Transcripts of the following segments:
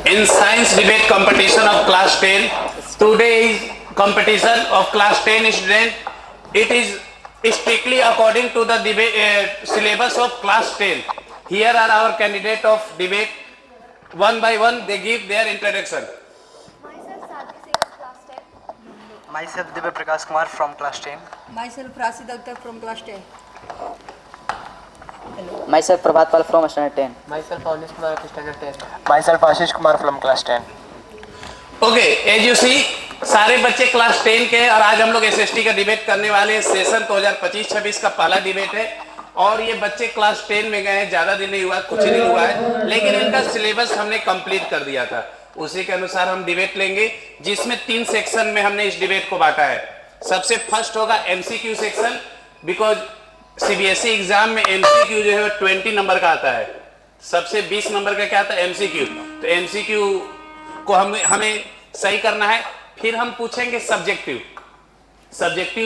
in science debate competition of class 10. Today is competition of class 10 student. It is strictly according to the debate syllabus of class 10. Here are our candidate of debate. One by one they give their introduction. Myself Sadhvi Singh, class 10. Myself Divya Prakash Kumar from class 10. Myself Rashid Akhtar from class 10. Myself Prabhat Pal from standard 10. Myself Avnish Kumar of standard 10. Myself Ashish Kumar from class 10. Okay, as you see, सारे बच्चे class 10 के और आज हम लोग SST का debate करने वाले हैं। सेशन 2025-26 का पहला डिबेट है और ये बच्चे क्लास 10 में गए हैं। ज्यादा दिन नहीं हुआ, कुछ नहीं हुआ है, लेकिन इनका सिलेबस हमने कंप्लीट कर दिया था। उसी के अनुसार हम डिबेट लेंगे, जिसमें 3 सेक्शन में हमने इस डिबेट को बांटा है। सबसे फर्स्ट होगा MCQ section, because CBSE exam में एमसीक्यू जो है 20 नंबर का आता है। सबसे 20 नंबर का क्या आता है? एमसीक्यू। तो एमसीक्यू को हमें सही करना है। फिर हम पूछेंगे सब्जेक्टिव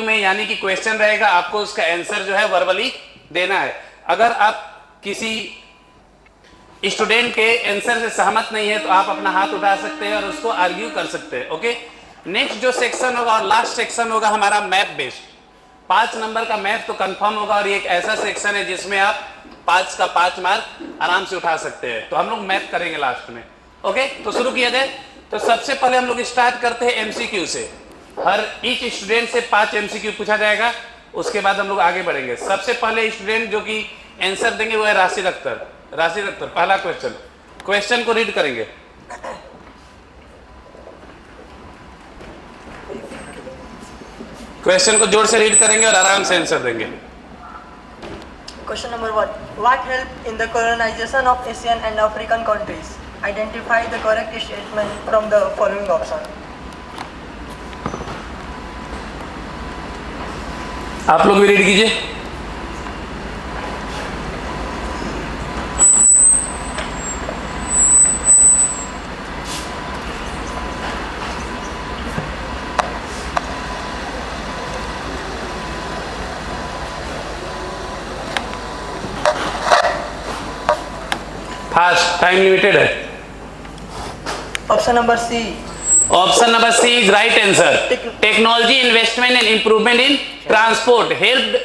में, यानी कि क्वेश्चन रहेगा, आपको उसका आंसर जो है वर्बली देना है। अगर आप किसी स्टूडेंट के आंसर से सहमत नहीं है तो आप अपना हाथ उठा सकते हैं और उसको आर्ग्यू कर सकते हैं। ओके, नेक्स्ट जो सेक्शन होगा और लास्ट सेक्शन होगा हमारा मैप बेस्ड। 5 नंबर का मैथ तो कंफर्म होगा और ये एक ऐसा सेक्शन है जिसमें आप 5 का 5 मार्क आराम से उठा सकते हैं। तो हम लोग मैथ करेंगे लास्ट में। ओके, तो शुरू किया जाए। तो सबसे पहले हम लोग स्टार्ट करते हैं एमसीक्यू से। हर ईच स्टूडेंट से 5 एमसीक्यू पूछा जाएगा, उसके बाद हम लोग आगे बढ़ेंगे। सबसे पहले स्टूडेंट जो कि आंसर देंगे वो है राशिद अख्तर। राशिद अख्तर, पहला क्वेश्चन को रीड करेंगे। क्वेश्चन को जोर से रीड करेंगे और आराम से आंसर देंगे। Question number 1. What helped in the colonization of Asian and African countries? Identify the correct statement from the following option. आप लोग भी रीड कीजिए। फास्ट, टाइम लिमिटेड है। Option number C. Option number C is right answer. Technology investment and improvement in transport helped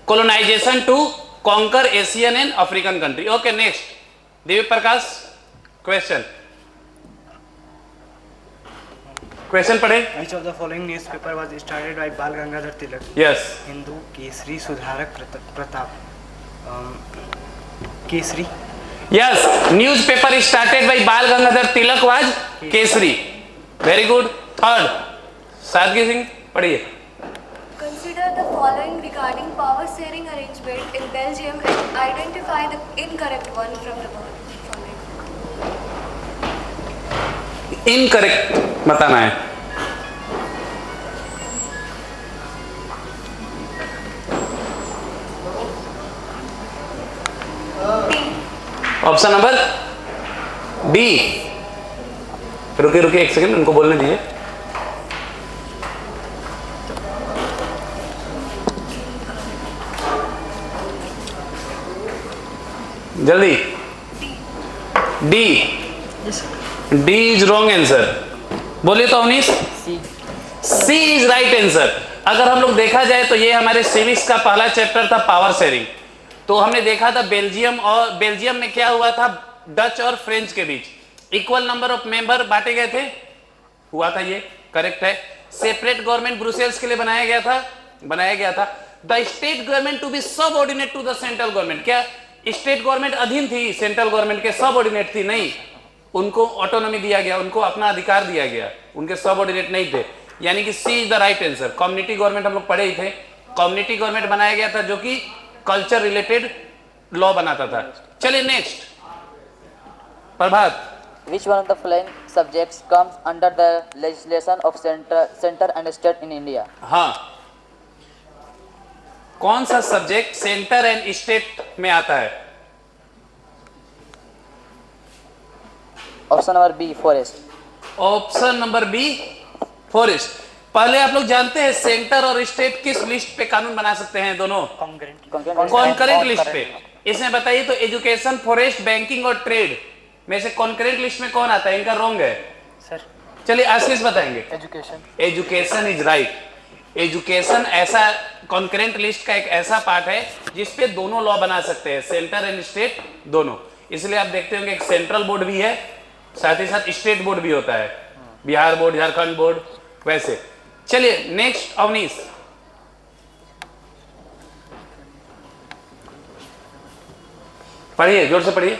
colonisation to conquer Asian and African country. Okay, next Divya Prakash, question पढ़े। Which of the following newspaper was started by Bal Gangadhar Tilak? Yes, Hindu, Kesari, Sudharak, Pratap. Kesari. Yes, newspaper started by Bal Gangadhar Tilak was Kesari. Very good. Third, Sadgi Singh पढ़िए। Consider the following regarding power sharing arrangement in Belgium and identify the incorrect one from the following. Incorrect बताना है। Option number D. रुकिए एक second, उनको बोलने दीजिए। जल्दी। D is wrong answer. बोलिए तो अवनीश। सी इज राइट आंसर। अगर हम लोग देखा जाए तो ये हमारे सिविक्स का पहला चैप्टर था, पावर शेयरिंग। तो हमने देखा था बेल्जियम में क्या हुआ था, डच और फ्रेंच के बीच इक्वल नंबर ऑफ मेंबर बांटे गए थे, हुआ था, ये करेक्ट है। सेपरेट गवर्नमेंट ब्रुसेल्स के लिए बनाया गया था। The state government to be subordinate to the central government. क्या स्टेट गवर्नमेंट अधीन थी सेंट्रल गवर्नमेंट के, सबऑर्डिनेट थी? नहीं, उनको ऑटोनॉमी दिया गया, उनको अपना अधिकार दिया गया, उनके सबऑर्डिनेट नहीं थे। यानी कि C is the right answer. Community government हम लोग पढ़े ही थे। कम्युनिटी गवर्नमेंट बनाया गया था जो कि कल्चर रिलेटेड लॉ बनाता था। चलिए next, Prabhat. Which one of the following subjects comes under the legislation of center and state in India? हाँ, कौन सा सब्जेक्ट सेंटर एंड स्टेट में आता है? Option number B, forest. Option number B, forest. पहले आप लोग जानते हैं सेंटर और स्टेट किस लिस्ट पे कानून बना सकते हैं? दोनों कॉन्करेंट लिस्ट पे। इसमें बताइए तो एजुकेशन, फॉरेस्ट, बैंकिंग और ट्रेड, में से कॉन्करेंट लिस्ट में कौन आता है? इनका रॉन्ग है सर चलिए आशीष बताएंगे। Education. Education is right. Education ऐसा कॉन्करेंट लिस्ट का एक ऐसा पार्ट है जिसपे दोनों लॉ बना सकते हैं, सेंटर एंड स्टेट दोनों। इसलिए आप देखते होंगे एक सेंट्रल बोर्ड भी है, साथ ही साथ स्टेट बोर्ड भी होता है, बिहार बोर्ड, झारखंड बोर्ड वैसे। चलिए नेक्स्ट अवनीश। पढ़िए, जोर से पढ़िए।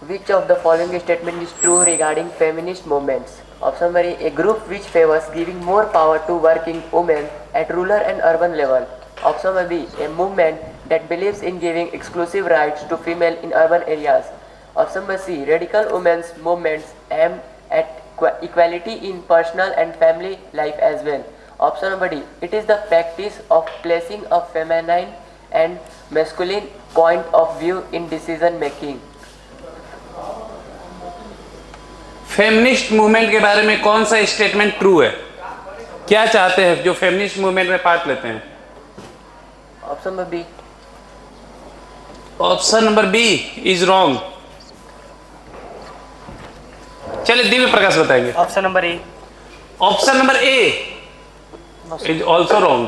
Which of the following statement is true regarding feminist movements? Option number A, a group which favors giving more power to working women at rural and urban level. Option number B, a movement that believes in giving exclusive rights to female in urban areas. Option number C, radical women's movements aim at equality in personal and family life as well. Option number D, it is the practice of placing a feminine and masculine point of view in decision making. Feminist movement के बारे में कौन सा statement true है? क्या चाहते हैं जो फेमिनिस्ट मूवमेंट में पार्ट लेते हैं? Option number B. Option number B is wrong. चलिए दिव्य प्रकाश बताएंगे। Option number A. Option number A is also wrong.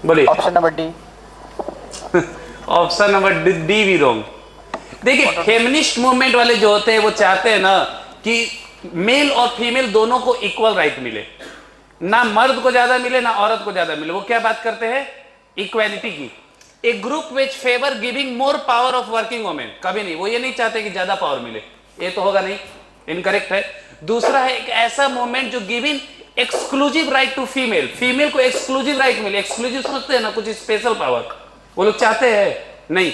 बोलिए। Option number D. Option number D भी रॉन्ग। देखिए फेमिनिस्ट मूवमेंट वाले जो होते हैं वो चाहते हैं ना कि मेल और फीमेल दोनों को इक्वल राइट मिले, ना मर्द को ज्यादा मिले ना औरत को ज्यादा मिले। वो क्या बात करते हैं? इक्वालिटी की। A group which favour giving more power of working women, कभी नहीं, वो ये नहीं चाहते कि ज्यादा पावर मिले, ये तो होगा नहीं, इनकरेक्ट है। दूसरा है एक ऐसा मूवमेंट जो giving exclusive right to female, female को एक्सक्लूसिव राइट मिले। एक्सक्लूसिव समझते हैं ना, कुछ स्पेशल पावर, वो लोग चाहते हैं नहीं।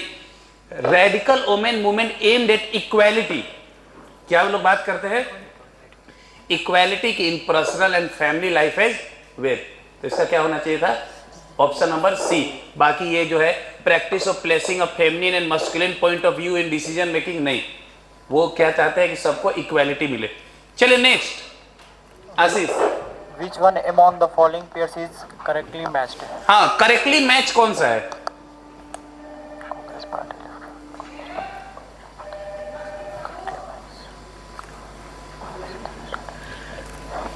Radical women movement aimed at equality, क्या वो लोग बात करते हैं? इक्वालिटी की in personal and family life as well. तो इसका क्या होना चाहिए था? Option number C. बाकी ये जो है practice of placing a feminine and masculine point of view in decision making, नहीं, वो क्या चाहते हैं कि सबको इक्वालिटी मिले। चलिए next Ashish. Which one among the following pairs is correctly matched? हाँ, करेक्टली मैच कौन सा है?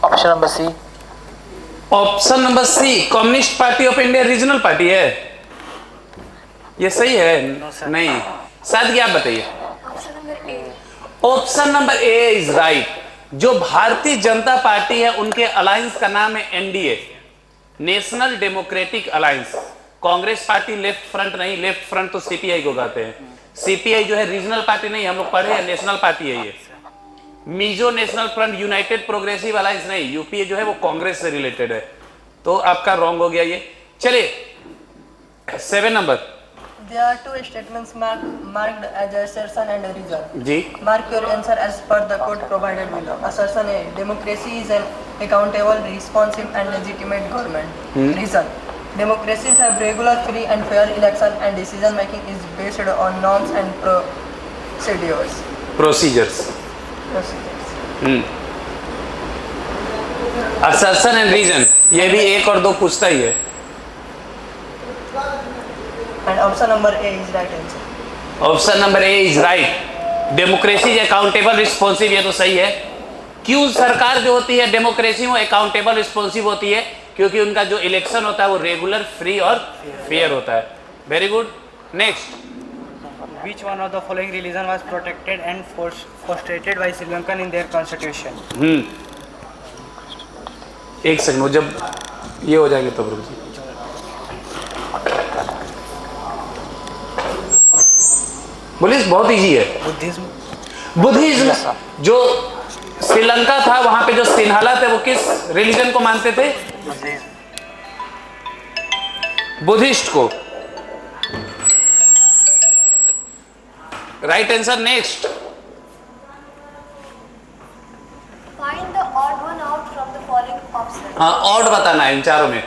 Option number C. Option number C, communist party of India regional party है, ये सही है? नहीं, सादगी आप बताइए। Option number A. Option number A is right. जो भारतीय जनता पार्टी है उनके अलायंस का नाम है NDA, national democratic alliance. Congress party left front नहीं, लेफ्ट फ्रंट तो सीपीआई को कहते हैं। सीपीआई जो है रीजनल पार्टी नहीं, हम लोग पढ़े हैं, नेशनल पार्टी है ये। Mizo national front United progressive alliance नहीं, यूपीए जो है वो कांग्रेस से रिलेटेड है, तो आपका रॉन्ग हो गया ये। चलिए 7 नंबर। There are two statements marked as assertion and reason. जी, Mark your answer as per the code provided below. Assertion A. Democracy is an accountable, responsive and legitimate government. Reason. Democracies have regular, free and fair election and decision making is based on norms and procedures. Procedures. Assertion and reason, ये भी 1 और 2 पूछता ही है। And option number A is right answer. Option number A is right. Democracy accountable responsive, ये तो सही है। क्यों सरकार जो होती है डेमोक्रेसी में अकाउंटेबल रिस्पॉन्सिव होती है? क्योंकि उनका जो इलेक्शन होता है वो रेगुलर, फ्री और फेयर होता है। Very good. Next. Which one of the following religion was protected and frustrated by Sri Lankan in their constitution? एक सेकंड, वो जब ये हो जाएंगे तब रुक। बोलिए, बहुत इजी है। बुद्धिज्म। जो श्रीलंका था वहां पे जो सिन्हाला थे वो किस रिलीजन को मानते थे? बुद्धिस्ट को। Right answer. Next. Find the odd one out from the following options. हाँ, ऑड बताना है इन चारों में।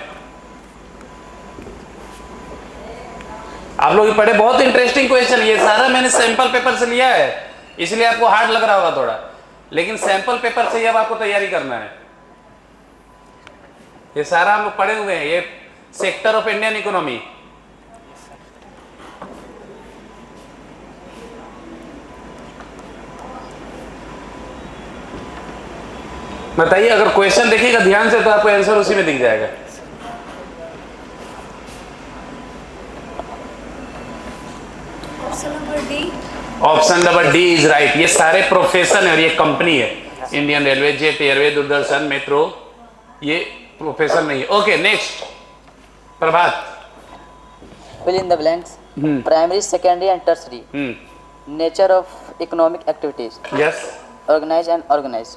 आप लोग ये पढ़े, बहुत इंटरेस्टिंग क्वेश्चन। ये सारा मैंने सैंपल पेपर से लिया है, इसलिए आपको हार्ड लग रहा होगा थोड़ा, लेकिन सैंपल पेपर से ही अब आपको तैयारी करना है। ये सारा हम लोग पढ़े हुए हैं, ये सेक्टर ऑफ इंडियन इकोनॉमी। बताइए, अगर क्वेश्चन देखिएगा ध्यान से तो आपको आंसर उसी में दिख जाएगा। Option number D. Option number D is right. ये सारे प्रोफेशन है और ये कंपनी है, Indian railway, jet airway, Doordarshan, metro, ये प्रोफेशन नहीं है। Okay next, Prabhat. Fill in the blanks. Primary, secondary, and tertiary. Nature of economic activities. Yes. Organized and organized.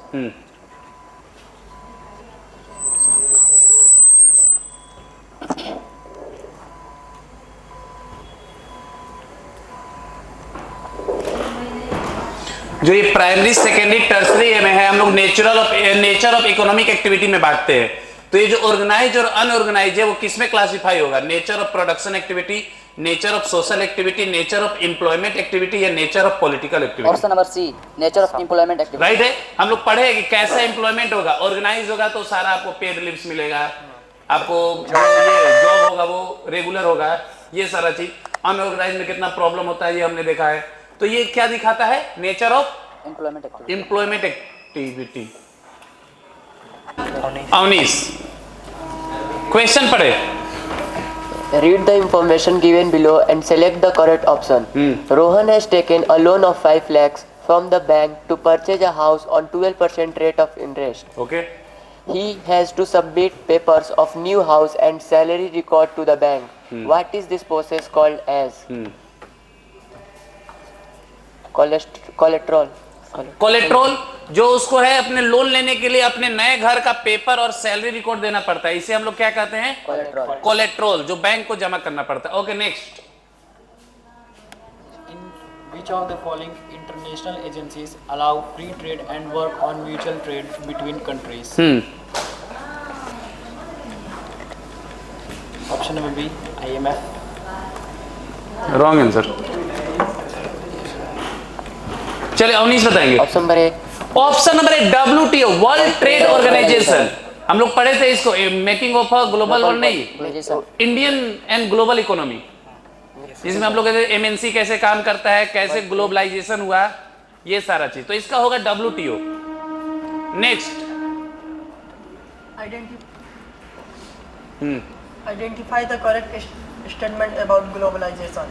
जो ये प्राइमरी, सेकेंडरी, टर्सरी में है, हम लोग नेचर ऑफ इकोनॉमिक एक्टिविटी में बांटते हैं। तो ये जो ऑर्गेनाइज और अनऑर्गेनाइज है वो किस में क्लासिफाई होगा? Nature of production activity, nature of social activity, nature of employment activity या nature of political activity? Option number C. Nature of employment activity. Right है। हम लोग पढ़े कि कैसा एम्प्लॉयमेंट होगा। ऑर्गेनाइज होगा तो सारा आपको पेड लीव्स मिलेगा, आपको ये जॉब होगा वो रेगुलर होगा, ये सारा चीज। अनऑर्गेनाइज में कितना प्रॉब्लम होता है ये हमने देखा है। तो ये क्या दिखाता है? Nature of Employment activity. Employment activity. Avneesh, question पढ़े। Read the information given below and select the correct option. Rohan has taken a loan of 5 lakhs from the bank to purchase a house on 12% rate of interest. Okay He has to submit papers of new house and salary record to the bank. What is this process called as? Collateral. कोलेट्रोल, जो उसको है अपने loan लेने के लिए अपने नए घर का पेपर और सैलरी रिकॉर्ड देना पड़ता है, इसे हम लोग क्या कहते हैं? Collateral. कोलेट्रोल, जो बैंक को जमा करना पड़ता है। Okay next. In which of the following international agencies allow free trade and work on mutual trade between countries? Option number B, IMF. Wrong answer. चलिए अवनीश बताएंगे। Option number A. Option number A, WTO, world trade organisation. हम लोग पढ़े थे इसको, making of a global और नहीं, Indian and global economy, जिसमें हम लोग कहते हैं MNC कैसे काम करता है, कैसे ग्लोबलाइजेशन हुआ, ये सारा चीज। तो इसका होगा WTO। Next. Identify the correct statement about globalization.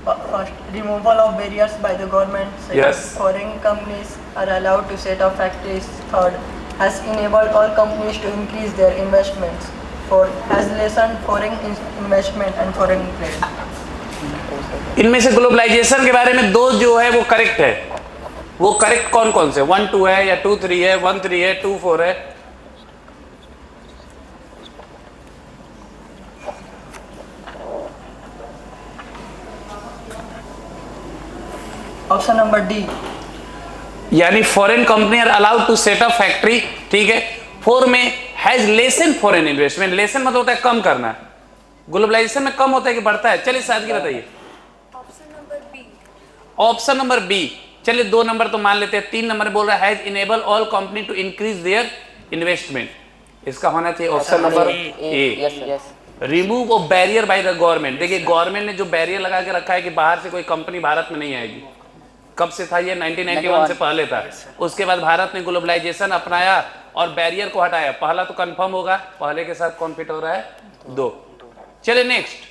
First, removal of barriers by the government. Second, Yes. foreign companies are allowed to set up factories. Third, has enabled all companies to increase their investments. Fourth, has lessened foreign investment and foreign trade. इनमें से globalisation के बारे में दो जो है वो correct है। वो करेक्ट कौन कौन से? 1 2 है या 2 3 है, 1 3 है, 2 4 है? Option number D. यानी foreign company are allowed to set up factory, ठीक है। 4 में has lessen foreign investment. Lessen मतलब होता है कम करना, ग्लोबलाइजेशन में कम होता है कि बढ़ता है? चलिए सादगी बताइए। Option number B. Option number B. चलिए 2 नंबर तो मान लेते हैं। 3 नंबर बोल रहा है has enable all company to increase their investment. इसका होना चाहिए option number A. Yes, yes. Remove of barrier by the government. देखिए गवर्नमेंट ने जो बैरियर लगा के रखा है कि बाहर से कोई कंपनी भारत में नहीं आएगी, कब से था ये? 1991 से पहले था। उसके बाद भारत ने ग्लोबलाइजेशन अपनाया और बैरियर को हटाया। पहला तो कंफर्म होगा, पहले के साथ कौन फिट हो रहा है? 2। चलिए next.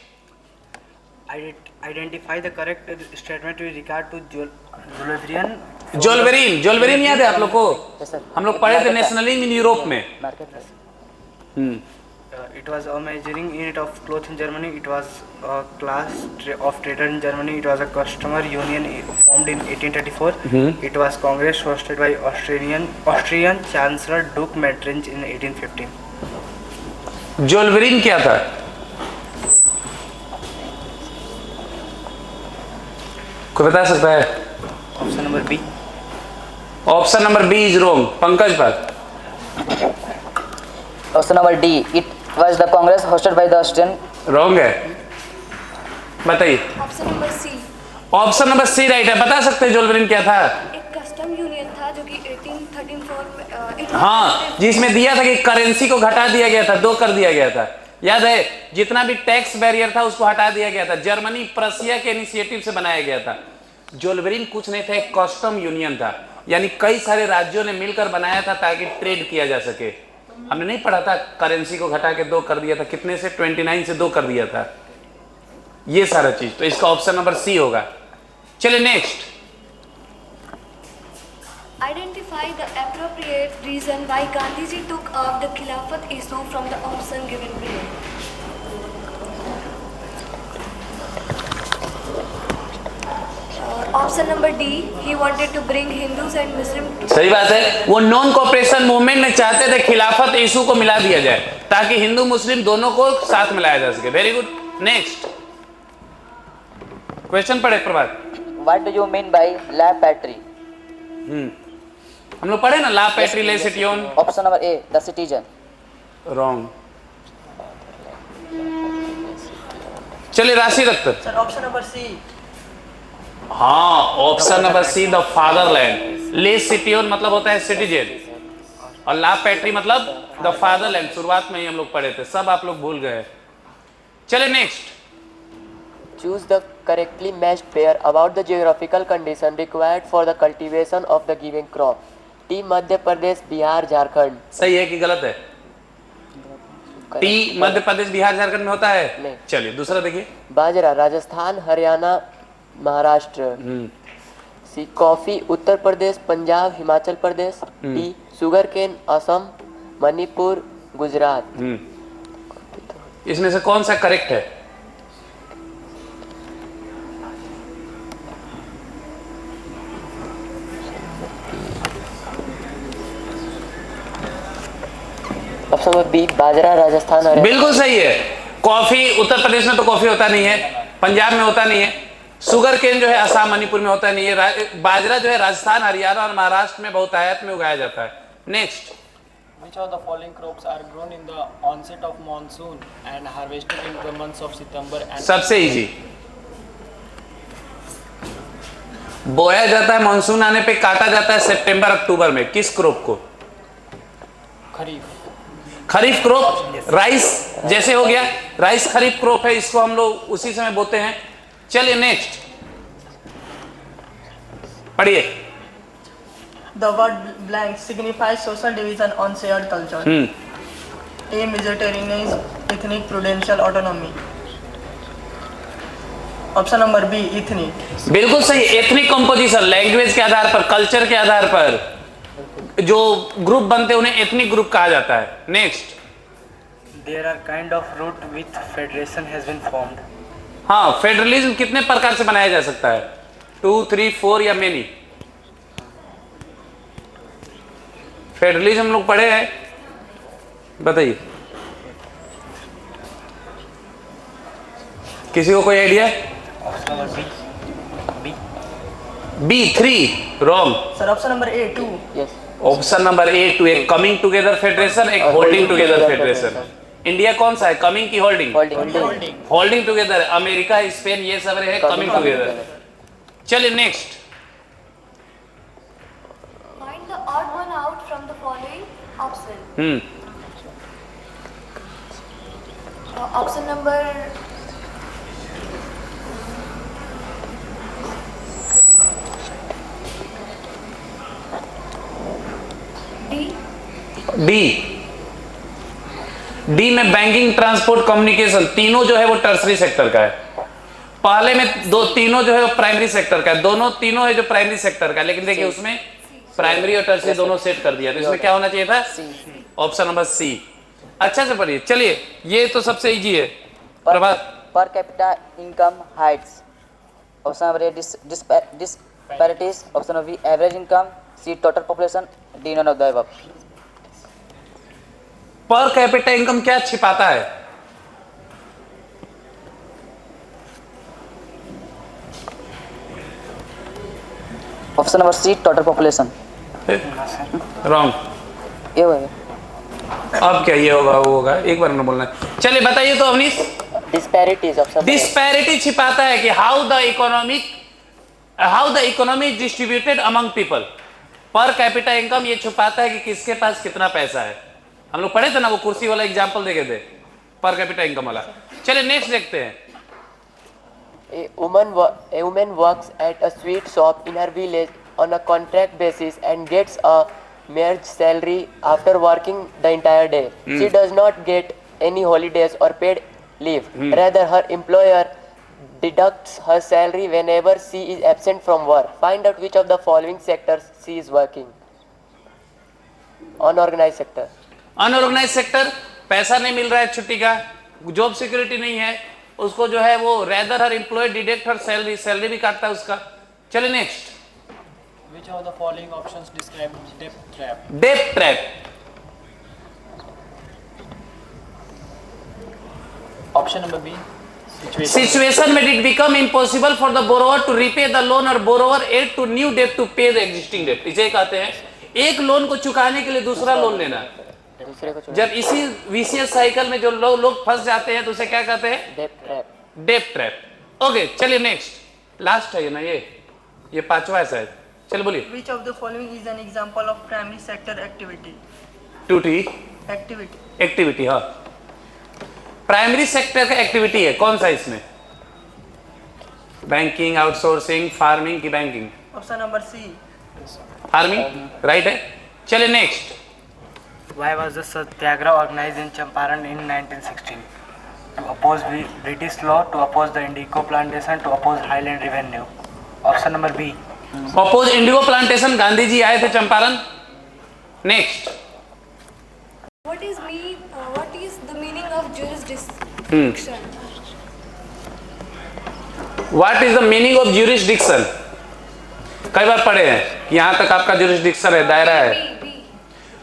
Identify the correct statement with regard to Jolverian. जोल्वेरिन याद है आप लोग को? Yes, sir. हम लोग पढ़े थे नेशनलिज्म इन यूरोप में। Market. It was a measuring unit of cloth in Germany. It was a class of trader in Germany. It was a customer union formed in 1834. It was Congress hosted by Austrian Chancellor Duke Metternich in 1815. Zollverein क्या था? कोई बता सकता है? Option number B. Option number B is wrong. Pankaj पर। Option number D. It was the Congress hosted by the Austrian. Wrong है, बताइए। Option number C. Option number C right है। बता सकते हैं जोल्वेरिन क्या था? एक कस्टम यूनियन था जो कि 1834 में हाँ, जिसमें दिया था कि करेंसी को घटा दिया गया था, 2 कर दिया गया था। याद है? जितना भी टैक्स बैरियर था उसको हटा दिया गया था। जर्मनी प्रशिया के इनिशिएटिव से बनाया गया था। जोल्बरीन कुछ नहीं था, एक कस्टम यूनियन था, यानी कई सारे राज्यों ने मिलकर बनाया था ताकि ट्रेड किया जा सके। हमने नहीं पढ़ा था करेंसी को घटा के 2 कर दिया था, कितने से 29 से 2 कर दिया था, ये सारा चीज। तो इसका ऑप्शन नंबर सी होगा। चलिए next. Identify the appropriate reason why Gandhiji took up the Khilafat issue from the option given below. Option number D, he wanted to bring Hindus and Muslims to... सही बात है, वो नॉन कॉपरेशन मूवमेंट में चाहते थे खिलाफत issue को मिला दिया जाए ताकि हिंदू मुस्लिम दोनों को साथ मिलाया जा सके। Very good. नेक्स्ट क्वेश्चन पढ़े प्रभात। What do you mean by la patrie? हम लोग पढ़े ना, la patrie le citoyen. Option number A, the citizen. रॉन्ग। चलिए राशि रखकर। Sir, option number C. हाँ, option number C, the fatherland. Le citoyen मतलब होता है सिटीजन, और ला पैट्री मतलब द फादरलैंड। शुरुआत में ही हम लोग पढ़े थे, सब आप लोग भूल गए। चलिए next. Choose the correctly matched pair about the geographical condition required for the cultivation of the given crop. Tea Madhya Pradesh, Bihar, Jharkhand. सही है कि गलत है? टी मध्य प्रदेश, बिहार, झारखंड में होता है। नहीं। चलिए दूसरा देखिए। बाजरा Rajasthan, Haryana, Maharashtra. C coffee Uttar Pradesh, Punjab, Himachal Pradesh. D sugar cane, Assam, Manipur, Gujarat. इसमें से कौन सा करेक्ट है? ऑप्शन नंबर बी, बाजरा राजस्थान, हरियाणा। बिल्कुल सही है। कॉफी उत्तर प्रदेश में तो कॉफी होता नहीं है, पंजाब में होता नहीं है। शुगर केन जो है असम मणिपुर में होता नहीं है। बाजरा जो है राजस्थान, हरियाणा और महाराष्ट्र में बहुतायत में उगाया जाता है। Next. Which of the following crops are grown in the onset of monsoon and harvested in the months of September and सबसे इजी, बोया जाता है मानसून आने पे, काटा जाता है सितंबर अक्टूबर में। किस क्रॉप को? Kharif? खरीफ क्रॉप। राइस जैसे हो गया, राइस खरीफ क्रॉप है, इसको हम लोग उसी समय बोते हैं। चलिए नेक्स्ट पढ़िए। The word blank signifies social division on shared culture. A. Vegetarianism, ethnic prudential autonomy. Option number B, ethnic. बिल्कुल सही। एथनिक कंपोजिशन, लैंग्वेज के आधार पर, कल्चर के आधार पर जो ग्रुप बनते हैं उन्हें एथनिक ग्रुप कहा जाता है। Next. There are kind of root with federation has been formed. हाँ, फेडरलिज्म कितने प्रकार से बनाया जा सकता है? 2, 3, 4 या मेनी? फेडरलिज्म हम लोग पढ़े हैं, बताइए किसी को कोई idea? Option number B. B 3 wrong. Sir, option number A, 2. Yes. Option number A 2, एक कमिंग टुगेदर फेडरेशन, एक होल्डिंग टुगेदर फेडरेशन। इंडिया कौन सा है, कमिंग की holding? Holding. Holding together. America, Spain, ये सब रहे कमिंग टुगेदर। चलिए next. Find the odd one out from the following option. Option number D. D में बैंकिंग, ट्रांसपोर्ट, कम्युनिकेशन तीनों जो है वो टर्सरी सेक्टर का है। पहले में दो तीनों जो है वो प्राइमरी सेक्टर का है। दोनों तीनों है जो प्राइमरी सेक्टर का है, लेकिन देखिए उसमें प्राइमरी और टर्सरी दोनों सेट कर दिया, तो इसमें क्या होना चाहिए था? Option number C. अच्छा से पढ़िए। चलिए ये तो सबसे इजी है। Prabhat. Per capita income hides. Option number A, disparities. Option number B, average income. C, total population. D, none of the above. Per capita income क्या छिपाता है? Option number C, total population. Wrong. ये होगा। अब क्या ये होगा वो होगा, एक बार ना बोलना। चलिए बताइए तो अवनीश। डिस्पैरिटीज। ऑप्शन डिस्पैरिटी छिपाता है कि how the economy is distributed among people. पर कैपिटा इनकम ये छुपाता है कि किसके पास कितना पैसा है। हम लोग पढ़े थे ना, वो कुर्सी वाला एग्जांपल देखे थे, पर कैपिटा इनकम वाला। चलिए नेक्स्ट देखते हैं। A woman works at a sweet shop in her village on a contract basis and gets a mere salary after working the entire day. She does not get any holidays or paid leave. Rather, her employer deducts her salary whenever she is absent from work. Find out which of the following sectors she is working. Unorganized sector. Unorganised sector, पैसा नहीं मिल रहा है छुट्टी का, job security नहीं है, उसको जो है वो rather her employ deduct her salary, salary भी काटता है उसका। चलिए next. Which of the following options describe debt trap? डेब्ट trap. Option number B. Situation में it become impossible for the borrower to repay the loan और borrower add to new debt to pay the existing debt. इसे कहते हैं एक loan को चुकाने के लिए दूसरा लोन लेना। जब इसी विशियस साइकिल में जो लोग फंस जाते हैं तो उसे क्या कहते हैं? डेब्ट ट्रैप। ओके चलिए नेक्स्ट, लास्ट है ना ये पांचवा है शायद। चल बोलिए। Which of the following is an example of primary sector activity? टूटी Activity. एक्टिविटी, हाँ प्राइमरी सेक्टर का एक्टिविटी है, कौन सा इसमें? बैंकिंग, आउटसोर्सिंग, फार्मिंग की banking? Option number C. Farming right है। चलिए next. Why was the Satyagraha organized in Champaran in 1916? To oppose British law, to oppose the indigo plantation, to oppose Highland revenue. Option number B. Oppose indigo plantation, Gandhi ji आए थे Champaran. Next. What is the meaning of jurisdiction? What is the meaning of jurisdiction? कई बार पढ़े हैं, यहां तक आपका jurisdiction है, दायरा है।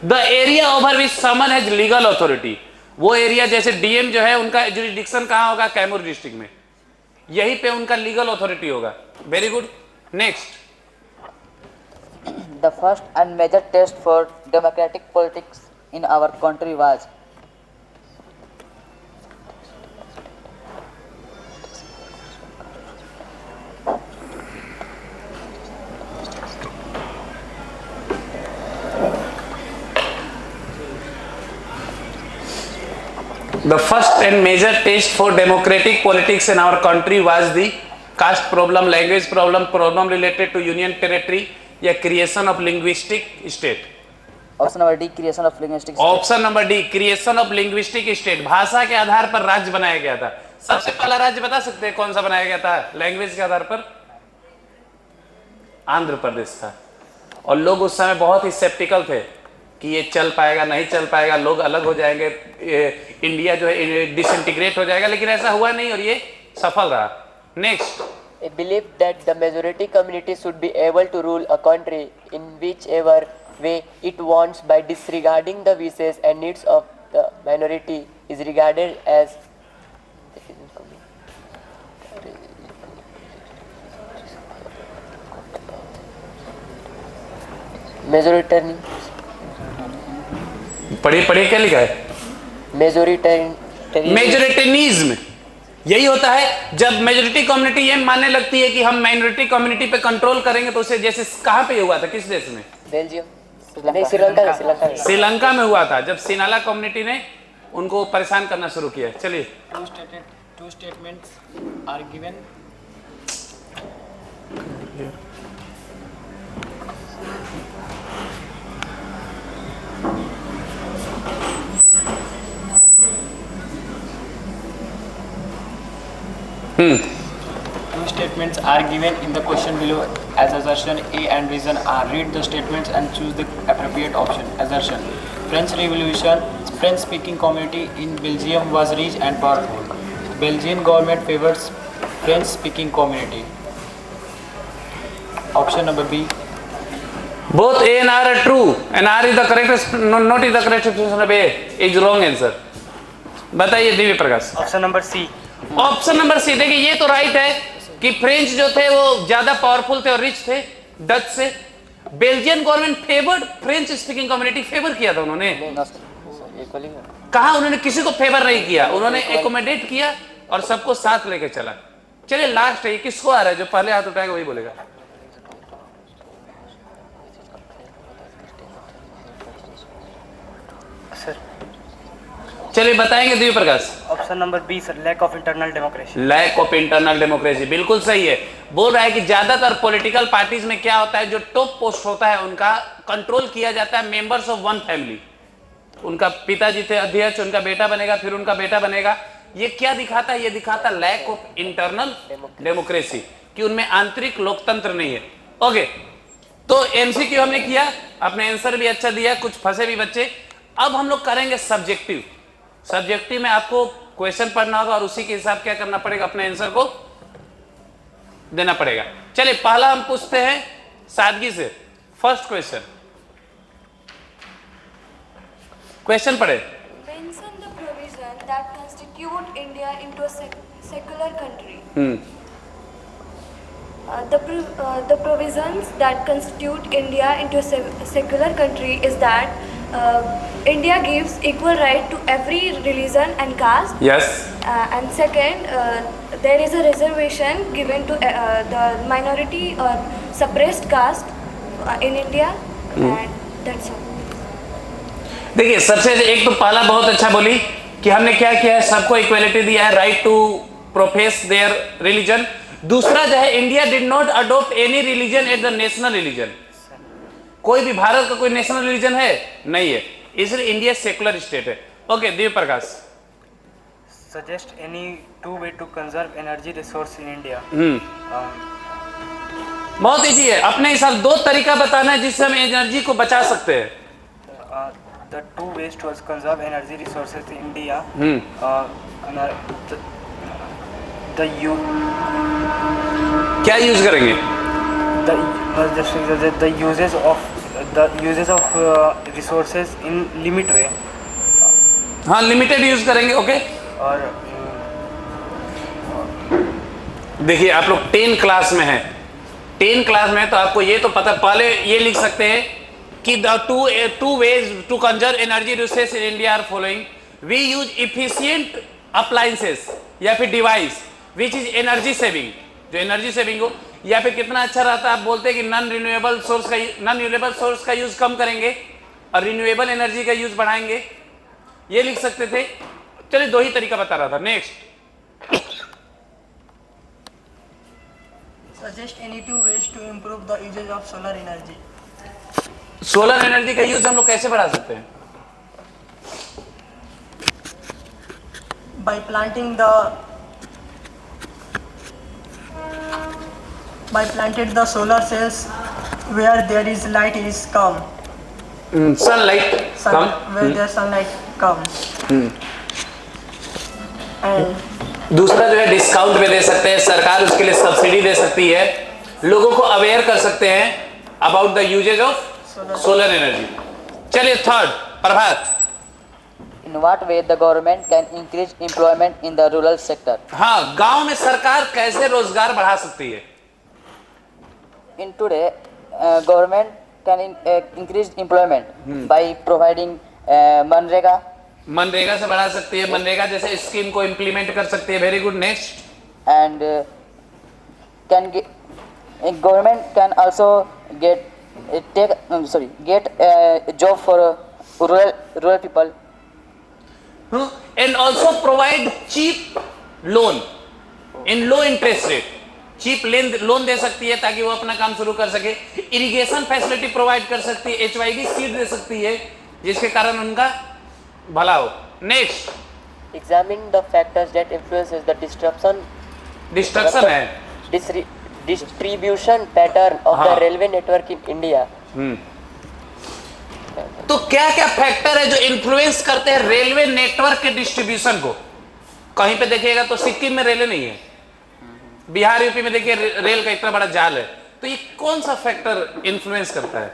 The area over which someone has legal authority. वो एरिया जैसे डीएम जो है उनका ज्यूरिसडिक्शन कहां होगा? कैमूर डिस्ट्रिक्ट में, यहीं पे उनका लीगल अथॉरिटी होगा। Very good. Next. The first and major test for democratic politics in our country was The first and major test for democratic politics in our country was the caste problem, language problem, problem related to union territory या creation of linguistic state. option number D, creation of linguistic state. Option number D, creation of linguistic state. भाषा के आधार पर राज्य बनाया गया था। सबसे पहला राज्य बता सकते हैं कौन सा बनाया गया था लैंग्वेज के आधार पर? आंध्र प्रदेश था। और लोग उस समय बहुत ही सेप्टिकल थे कि ये चल पाएगा नहीं चल पाएगा, लोग अलग हो जाएंगे, इंडिया जो है डिसइंटीग्रेट हो जाएगा, लेकिन ऐसा हुआ नहीं और ये सफल रहा। Next. A belief that the majority community should be able to rule a country in whichever way it wants by disregarding the wishes and needs of the minority is regarded as majoritarian. पढ़िए क्या लिखा है? मेजोरिटेनिज्म। यही होता है जब majority community ये मानने लगती है कि हम माइनॉरिटी कम्युनिटी पे कंट्रोल करेंगे, तो उसे जैसे कहां पे हुआ था, किस देश में? बेल्जियम, नहीं श्रीलंका। श्रीलंका में हुआ था जब सिनाला कम्युनिटी ने उनको परेशान करना शुरू किया। चलिए। Two statements are given. Two statements are given in the question below as assertion A and reason are. Read the statements and choose the appropriate option. Assertion: French Revolution, French-speaking community in Belgium was rich and powerful. Belgian government favors French-speaking community. Option number B. Both A and R are true, and R is the correct, not is the correct expression of A. Is wrong answer. बताइए Divya Prakash. Option number C. Option number C. देखिए ये तो right है कि French जो थे वो ज्यादा पावरफुल थे और रिच थे डच से। Belgian government favoured French speaking community, favour किया था उन्होंने। कहा उन्होंने किसी को फेवर नहीं किया, उन्होंने एकोमोडेट किया और सबको साथ लेके चला। चलिए लास्ट है, किसको आ रहा है? जो पहले हाथ उठाएगा वही बोलेगा। चलिए बताएंगे Divya Prakash. Option number B sir, lack of internal democracy. Lack of internal democracy बिल्कुल सही है। बोल रहा है कि ज्यादातर पॉलिटिकल पार्टीज में क्या होता है, जो टॉप पोस्ट होता है उनका कंट्रोल किया जाता है मेंबर्स ऑफ वन फैमिली। उनका पिताजी थे अध्यक्ष, उनका बेटा बनेगा, फिर उनका बेटा बनेगा। ये क्या दिखाता है? ये दिखाता है लैक ऑफ इंटरनल डेमोक्रेसी, कि उनमें आंतरिक लोकतंत्र नहीं है। ओके, तो एमसीक्यू हमने किया, अपने आंसर भी अच्छा दिया, कुछ फंसे भी बच्चे। अब हम लोग करेंगे सब्जेक्टिव। सब्जेक्टिव में आपको क्वेश्चन पढ़ना होगा और उसी के हिसाब क्या करना पड़ेगा, अपने आंसर को देना पड़ेगा। चलिए पहला हम पूछते हैं सादगी से। फर्स्ट क्वेश्चन पढ़े। Mention the provision that constitute India into a secular country. The provisions that constitute India into a secular country is that India gives equal right to every religion and caste. Yes. And second, there is a reservation given to the minority or suppressed caste in India, and that's all. देखिए, सबसे एक तो पहला बहुत अच्छा बोली कि हमने क्या किया है, सबको इक्वलिटी दिया है, right to profess their religion. दूसरा जो है, India did not adopt any religion as the national religion. कोई भी भारत का कोई नेशनल रिलीजन है नहीं है, इसलिए इंडिया सेकुलर स्टेट है। Okay, Divya Prakash. Suggest any two way to conserve energy resource in India. बहुत इजी है, अपने हिसाब 2 तरीका बताना है जिससे हम एनर्जी को बचा सकते हैं। The two ways to conserve energy resources in India. क्या यूज करेंगे? The uses of resources in limit way. हाँ, लिमिटेड यूज करेंगे। ओके, और देखिए आप लोग 10 क्लास में हैं, 10 क्लास में तो आपको ये तो पता, पहले ये लिख सकते हैं कि the two ways to conserve energy resources in India are following. We use efficient appliances या फिर device which is energy saving, जो एनर्जी सेविंग हो। या फिर कितना अच्छा रहता है, आप बोलते हैं कि नॉन रिन्यूएबल सोर्स का यूज कम करेंगे और रिन्यूएबल एनर्जी का यूज बढ़ाएंगे, ये लिख सकते थे। चलिए 2 ही तरीका बता रहा था। Next, Suggest any two ways to improve the usage of solar energy. Solar energy का यूज हम लोग कैसे बढ़ा सकते हैं? By planted the solar cells where there is light is come. Sunlight come, Where the sunlight come. And दूसरा जो है डिस्काउंट पे दे सकते हैं, सरकार उसके लिए सब्सिडी दे सकती है, लोगों को अवेयर कर सकते हैं about the usages of solar energy. चलिए third, Prabhat. In what way the government can increase employment in the rural sector? हाँ, गांव में सरकार कैसे रोजगार बढ़ा सकती है? In today, government can increase employment by providing MNREGA. MNREGA से बढ़ा सकती है, मनरेगा जैसे स्कीम को इम्प्लीमेंट कर सकती है। Very good, next. And government can also get a job for rural people. And also provide cheap loan in low interest rate. Cheap loan दे सकती है ताकि वो अपना काम शुरू कर सके। इरिगेशन फैसिलिटी प्रोवाइड कर सकती है, HYD सीड दे सकती है जिसके कारण उनका भला हो। Next, Examine the factors that influences the destruction है, distribution pattern of the हाँ। railway network in India. तो क्या क्या फैक्टर है जो इन्फ्लुएंस करते हैं रेलवे नेटवर्क के डिस्ट्रीब्यूशन को? कहीं पे देखिएगा तो सिक्किम में रेलवे नहीं है, बिहार यूपी में देखिए रेल का इतना बड़ा जाल है, तो ये कौन सा फैक्टर इन्फ्लुएंस करता है?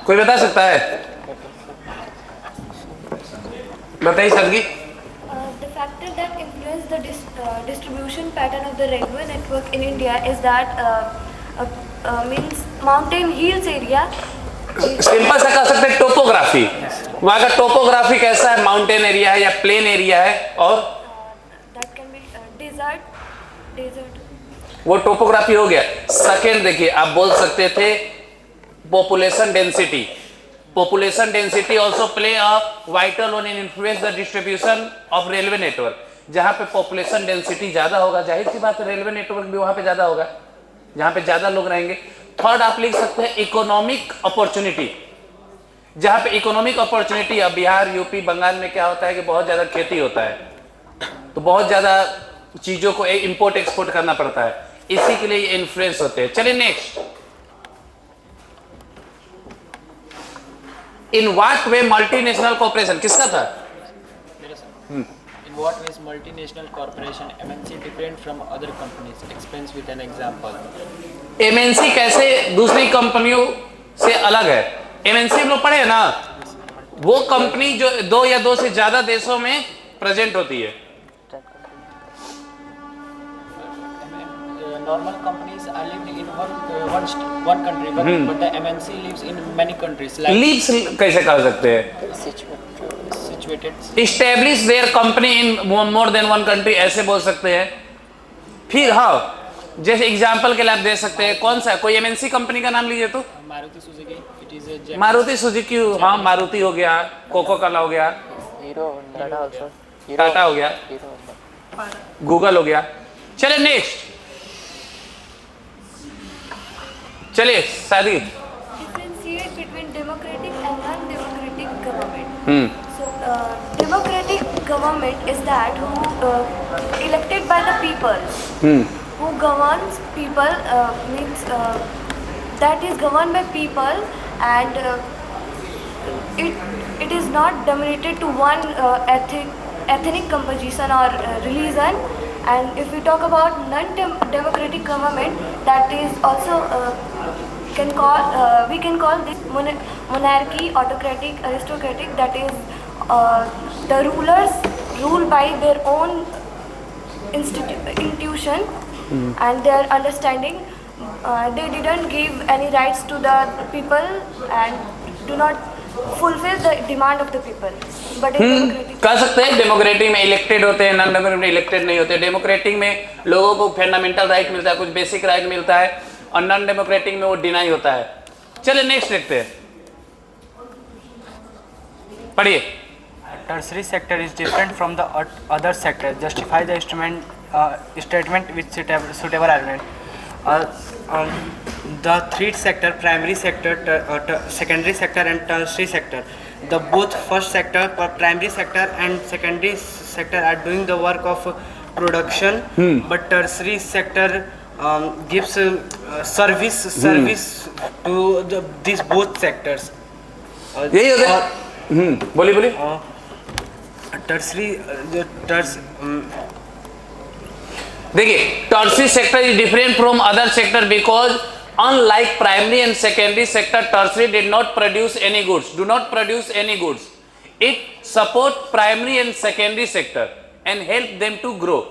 कोई बता सकता है? बताइए सदगी। The factor that influence the distribution pattern of the railway network in India is that means mountain hills area. Simple सा कह सकते हैं टोपोग्राफी। वहाँ का टोपोग्राफी कैसा है, माउंटेन एरिया है या प्लेन एरिया है, और That can be desert. वो टोपोग्राफी हो गया। सेकेंड देखिए, आप बोल सकते थे population density. Population density also play a vital role in influence the distribution of railway network. जहाँ पे population density ज़्यादा होगा, जाहिर सी बात है रेलवे नेटवर्क भी वहाँ पे ज़्यादा होगा, जहाँ पे ज़्यादा लोग रहेंगे. थर्ड आप लिख सकते हैं इकोनॉमिक अपॉर्चुनिटी. जहाँ पे इकोनॉमिक अपॉर्चुनिटी, अब बिहार, यूपी, बंगाल में क्या होता है कि बहुत ज़्यादा खेती होता है, तो बहुत ज़्यादा चीज़ों को इम्पोर्ट एक्सपोर्ट करना पड़ता है, इसी के लिए ये इन्फ्लुएंस होते हैं. चलिए next. In what way multinational corporation, किसका था? In what ways multinational corporation MNC different from other companies? Explains with an example. MNC कैसे दूसरी कंपनियों से अलग है? एमएनसी हम लोग पढ़े हैं ना, वो कंपनी जो दो या दो से ज्यादा देशों में प्रेजेंट होती है. Normal companies are lived in one country, but the MNC lives in many countries. Like leaves कैसे कर सकते हैं? situated. Establish their company in more than one country, ऐसे बोल सकते हैं. फिर हाँ, जैसे एग्जाम्पल के लिए आप दे सकते हैं, कौन सा कोई एमएनसी कंपनी का नाम लीजिए तो. Maruti Suzuki. It is a Maruti Suzuki, हाँ मारुति हो गया, कोको कोला हो गया, Hero Honda also. टाटा हो गया, Hero Honda. गूगल हो गया. चलिए नेक्स्ट. चलिए शादी. Differentiate between democratic and non-democratic government. So, democratic government is that who elected by the people, who governs people, means that is governed by people, and it is not dominated to one ethnic composition or religion. And if we talk about non-democratic government, that is also we can call this monarchy, autocratic, aristocratic. That is the rulers rule by their own institution and their understanding. They didn't give any rights to the people and do not fulfill the demand of the people. But in democratic, कह सकते हैं democratic में elected होते हैं, non democratic में elected नहीं होते. Democratic में लोगों को फंडामेंटल राइट मिलता है, कुछ बेसिक राइट मिलता है, और नॉन डेमोक्रेटिक में वो डिनाई होता है. चलिए नेक्स्ट देखते हैं, पढ़िए. Tertiary sector is different from the other sector. Justify the statement with suitable argument. The three sector, primary sector, secondary sector and tertiary sector. The both first sector, primary sector and secondary sector are doing the work of production, but tertiary sector gives service to these both sectors. यही होता है. बोलिए बोलिए. देखिए, tertiary sector is different from other sector because unlike primary and secondary sector, tertiary did not produce any goods, do not produce any goods. It support primary and secondary sector and help them to grow.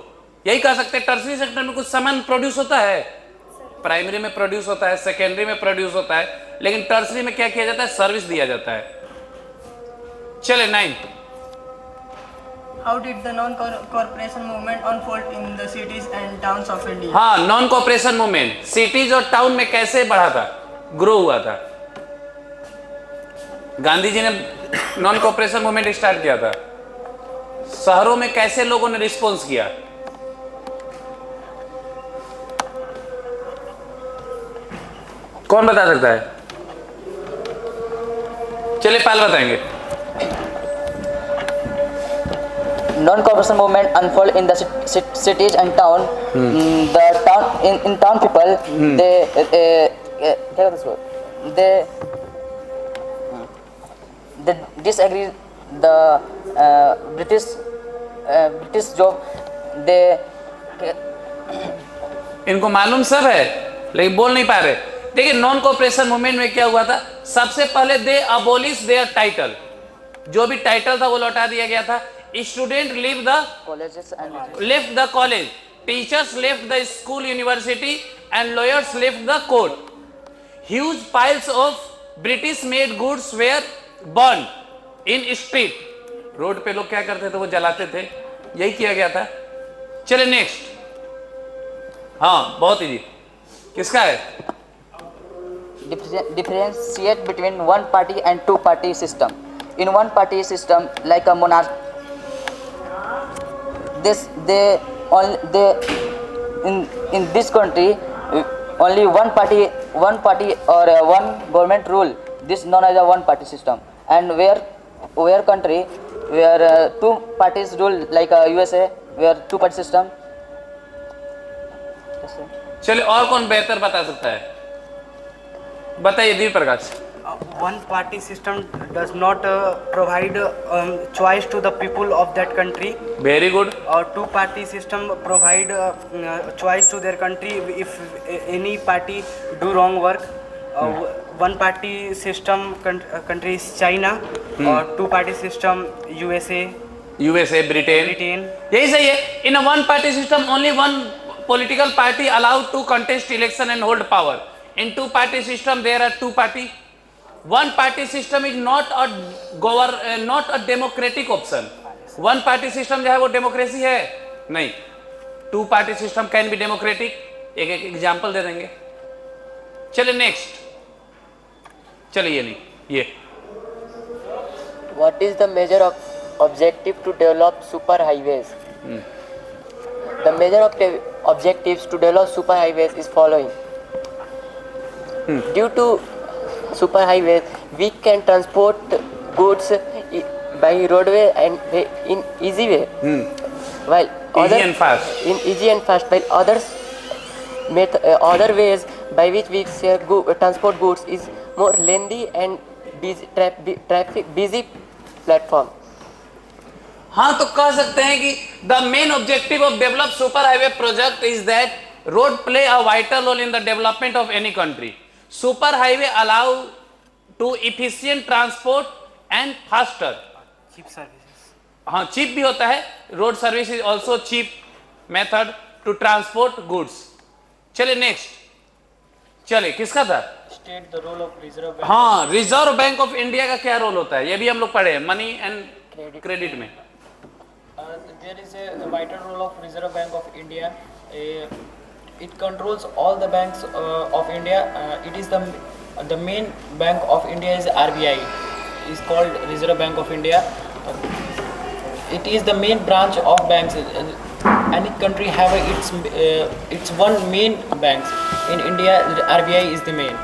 यही कह सकते हैं, tertiary sector में कुछ सामान produce होता है, primary में प्रोड्यूस होता है, सेकेंडरी में प्रोड्यूस होता है, लेकिन टर्शियरी में क्या किया जाता है? सर्विस दिया जाता है. चले 9. How did the non-corporation movement unfold in the cities and towns of India? हाँ, नॉन कॉर्पोरेशन मूवमेंट सिटीज और टाउन में कैसे बढ़ा था, ग्रो हुआ था? गांधी जी ने नॉन कॉर्पोरेशन मूवमेंट स्टार्ट किया था. शहरों में कैसे लोगों ने रिस्पॉन्स किया? कौन बता सकता है? चलिए पाल बताएंगे. Non-cooperation movement unfold in the cities and town. The town in town people they disagree the British job. They इनको मालूम सब है लेकिन बोल नहीं पा रहे. देखिए, नॉन कॉर्पोरेशन मूवमेंट में क्या हुआ था? सबसे पहले दे अबोलिश देयर टाइटल, जो भी टाइटल था वो लौटा दिया गया था. Student leave the colleges and left the college, teachers left the school university and lawyers left the court. Huge piles of British made goods were burned in street. Road पे लोग क्या करते थे? वो जलाते थे. यही किया गया था. चले नेक्स्ट. हाँ, बहुत इजी. किसका है? differentiate between one party and two party system. In one party system, like a monarch, in this country only one party or one government rule. This known as a one party system. And where country where two parties rule, like USA, where two party system. चलिए और कौन बेहतर बता सकता है, बताइए दीप प्रकाश। One party system does not provide choice to the people of that country. Very good. Two party system provide choice to their country if any party do wrong work. One party system country is China. Two party system USA, Britain, यही सही है। In a one party system only one political party allowed to contest election and hold power. In two party system there are two party. One party system is not a democratic option. One party system जो है वो democracy है नहीं। Two party system can be democratic. एक example दे देंगे। चलिए next, चलिए ये नहीं ये। What is the major objective to develop super highways? The major objectives to develop super highways is following. Due to super highways, we can transport goods by roadway and in easy way. While easy and fast. In easy and fast. While other ways by which we transport goods is more lengthy and busy platform. हाँ, तो कह सकते हैं कि the main objective of develop super highway project is that road play a vital role in the development of any country. Super highway allow to efficient transport and faster cheap services. हाँ, cheap भी होता है. Road service is also cheap method to transport goods. चलिए next, चलिए किसका था? State the role of Reserve Bank. हाँ, reserve bank of India का क्या रोल होता है, ये भी हम लोग पढ़े हैं मनी एंड क्रेडिट में. There is a vital role of Reserve Bank of India. It controls all the banks of India. It is the main bank of India is RBI. Is called Reserve Bank of India. It is the main branch of banks. Any country have its one main banks. In India, RBI is the main.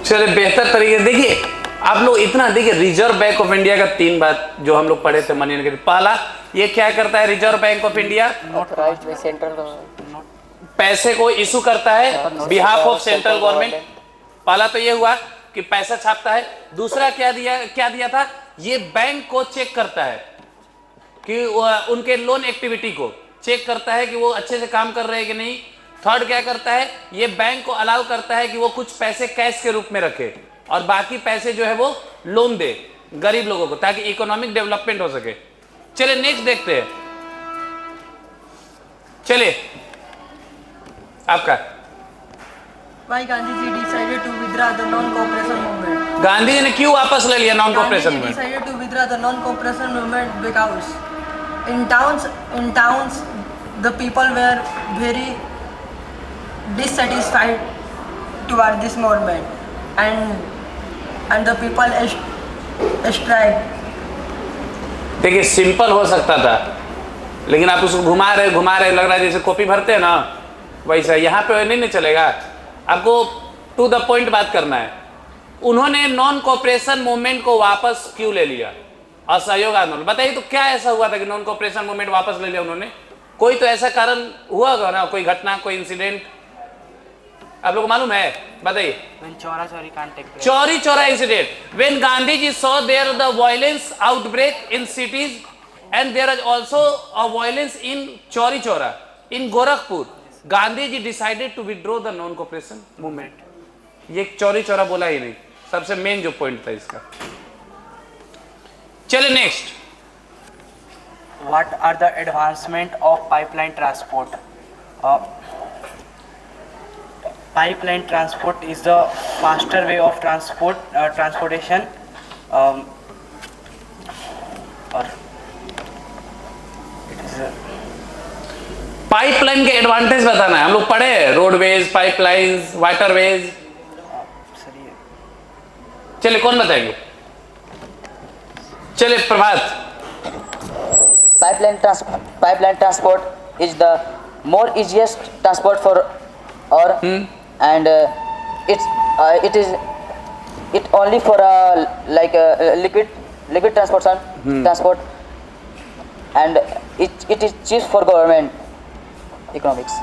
चलिए बेहतर तरीके देखिए आप लोग इतना देखिए. Reserve bank of India का तीन बात जो हम लोग पढ़े थे मनी एंड क्रेडिट. पहला, ये क्या करता है reserve bank of India? Authorized by central government. पैसे को इशू करता है बिहाफ ऑफ सेंट्रल गवर्नमेंट. पहला तो ये हुआ कि पैसा छापता है. दूसरा क्या दिया था, ये बैंक को चेक करता है कि उनके लोन एक्टिविटी को चेक करता है कि वो अच्छे से काम कर रहे हैं कि नहीं. थर्ड क्या करता है, ये बैंक को अलाउ करता है कि वो कुछ पैसे कैश के रूप में रखे और बाकी पैसे जो है वो लोन दे गरीब लोगों को ताकि इकोनॉमिक डेवलपमेंट हो सके. चलिए नेक्स्ट देखते हैं. चलिए आपका. Why Gandhiji decided to withdraw the non-cooperation movement? Gandhi ji ने क्यों वापस ले लिया non cooperation Gandhiji movement? decided to withdraw the non-cooperation movement because in towns the people were very dissatisfied toward this movement and the people strike. देखिए simple हो सकता था लेकिन आप उसको घुमा रहे लग रहा है जैसे कॉपी भरते हैं ना वैसा. यहाँ पे नहीं चलेगा. आपको टू द पॉइंट बात करना है. उन्होंने नॉन कॉपरेशन मूवमेंट को वापस क्यों ले लिया? असहयोग आंदोलन. बताइए तो क्या ऐसा हुआ था कि नॉन कॉपरेशन मूवमेंट वापस ले लिया उन्होंने? कोई तो ऐसा कारण हुआ होगा ना, कोई घटना, कोई इंसिडेंट आप लोग को मालूम है? बताइए. Chauri Chaura incident. When Gandhi ji saw there the violence outbreak in cities and there is also a violence in Chauri Chaura in Gorakhpur, Gandhi ji decided to withdraw the non cooperation movement. ये चौरी चौरा बोला ही नहीं, सबसे मेन जो पॉइंट था इसका. चलिए next. What are the advancement of pipeline transport? Pipeline transport is the faster way of transportation. Or it is pipeline के advantage बताना है, हम लोग पढ़े हैं रोडवेज, पाइपलाइंस, वाटरवेज। सर ये चलिए कौन बताएंगे? चलिए प्रभात। pipeline transport is the more easiest transport for or and it only for like liquid transport and it is cheap for government economics.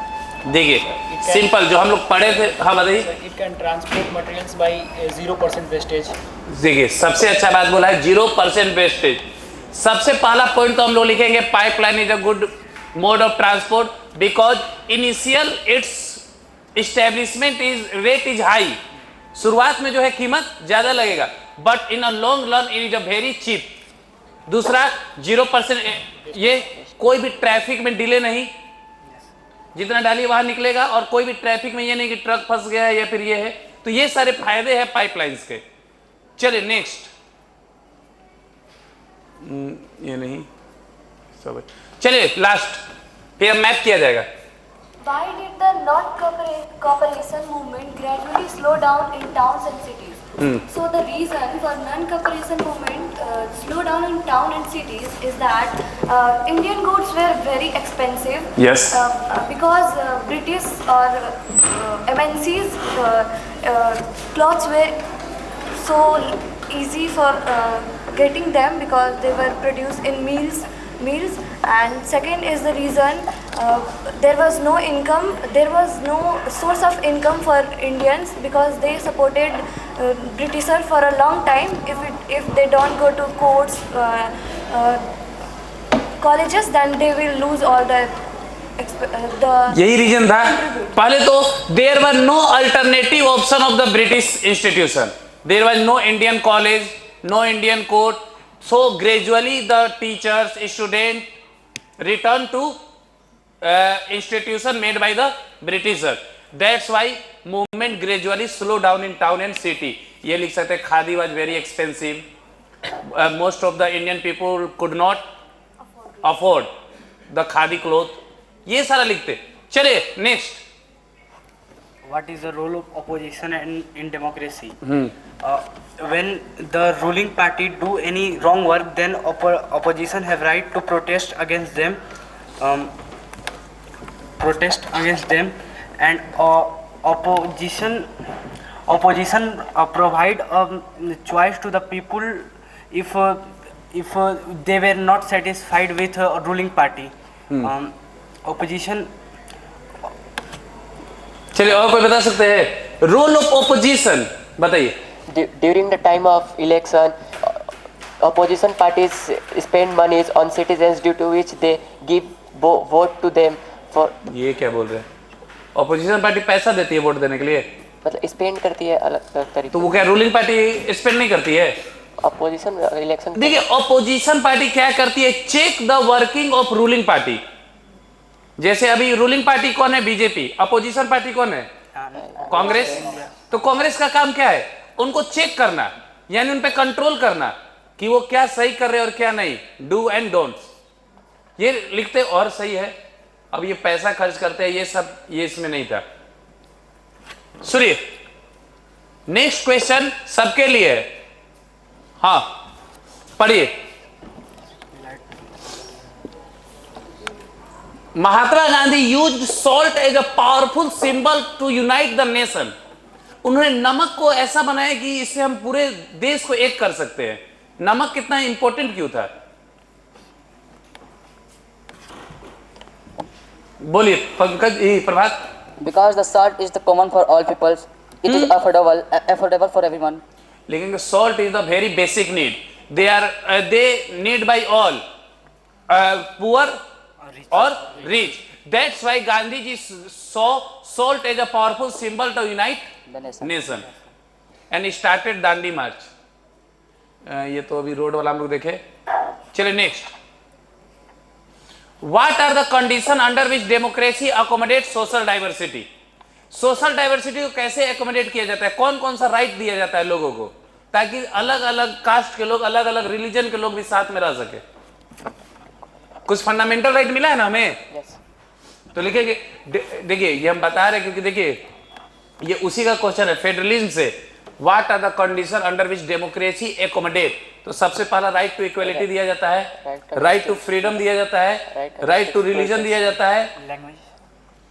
देखिए सिंपल जो हम लोग पढ़े थे, हाँ बताइए। It can transport materials by 0% wastage. देखिए सबसे अच्छा बात बोला है 0% वेस्टेज। सबसे पहला पॉइंट तो हम लोग लिखेंगे pipeline is a good mode of transport because initial its establishment is rate is high. शुरुआत में जो है कीमत ज्यादा लगेगा, but in a long run it is a very cheap. दूसरा 0%, ये कोई भी ट्रैफिक में डिले नहीं, जितना डालिए वहां निकलेगा, और कोई भी ट्रैफिक में ये नहीं कि ट्रक फंस गया है या फिर ये है। तो ये सारे फायदे हैं पाइपलाइंस के। चलिए नेक्स्ट, ये नहीं सब, चलिए लास्ट, फिर मैप किया जाएगा। Why did the non-cooperation movement gradually slow down in towns and cities? So the reason for non-cooperation movement slow down in town and cities is that Indian goods were very expensive. Yes. Because British or MNCs clothes were so easy for getting them because they were produced in meals. And second is the reason there was no income, there was no source of income for Indians because they supported Britisher for a long time. If they don't go to courts, colleges, then they will lose all the यही reason था। पहले तो there were no alternative option of the British institution, there was no Indian college, no Indian court, so gradually the teachers, student return to institution made by the Britisher. That's why movement gradually slow down in town and city. ये लिख सकते हैं khadi was very expensive, most of the Indian people could not afford the khadi cloth, ये सारा लिखते। चलिए next, what is the role of opposition in democracy? When the ruling party do any wrong work, then opposition have right to protest against them, and opposition provide a choice to the people if they were not satisfied with a ruling party. Opposition. चलिए और कोई बता सकते हैं role of opposition? बताइए। During the time of election, opposition parties spend monies on citizens due to which they give vote to them for. ये क्या बोल रहे हैं? ऑपोजिशन पार्टी पैसा देती है वोट देने के लिए? मतलब स्पेंड करती है अलग अलग तरीके। तो वो क्या रूलिंग पार्टी स्पेंड नहीं करती है? अपोजिशन इलेक्शन, देखिए ऑपोजिशन पार्टी क्या करती है, check the working of ruling party. जैसे अभी रूलिंग पार्टी कौन है? बीजेपी। अपोजिशन पार्टी कौन है? कांग्रेस। तो कांग्रेस का काम क्या है? उनको चेक करना, यानी उन पे कंट्रोल करना कि वो क्या सही कर रहे हैं और क्या नहीं, डू एंड डोंट्स, ये लिखते और सही है। अब ये पैसा खर्च करते हैं, ये सब ये इसमें नहीं था। सुनिए नेक्स्ट क्वेश्चन सबके लिए है, हाँ पढ़िए। Mahatma Gandhi used salt as a powerful symbol to unite the nation. उन्होंने नमक को ऐसा बनाया कि इससे हम पूरे देश को एक कर सकते हैं। नमक कितना इंपॉर्टेंट क्यों था? बोलिए पंकज, प्रभात। Because the salt is the common for all peoples, it is affordable for everyone. लेकिन salt is the very basic need. They need by all, poor or rich. That's why Gandhi ji saw salt as a powerful symbol to unite The nation and started Dandi March. ये तो अभी road वाला हम लोग देखे। चलिए next, What are the conditions under which democracy accommodates social diversity? Social diversity को कैसे एकोमोडेट किया जाता है? कौन कौन सा राइट दिया जाता है लोगों को, ताकि अलग अलग कास्ट के लोग, अलग अलग रिलीजन के लोग भी साथ में रह सके? कुछ फंडामेंटल राइट मिला है ना हमें? तो लिखेंगे, देखिए ये हम बता रहे हैं क्योंकि देखिए ये उसी का क्वेश्चन है फेडरलिज्म से। What are the condition under which democracy accommodate? तो सबसे पहला राइट टू इक्वलिटी दिया जाता है, राइट टू फ्रीडम दिया जाता है, राइट टू रिलीजन दिया जाता है,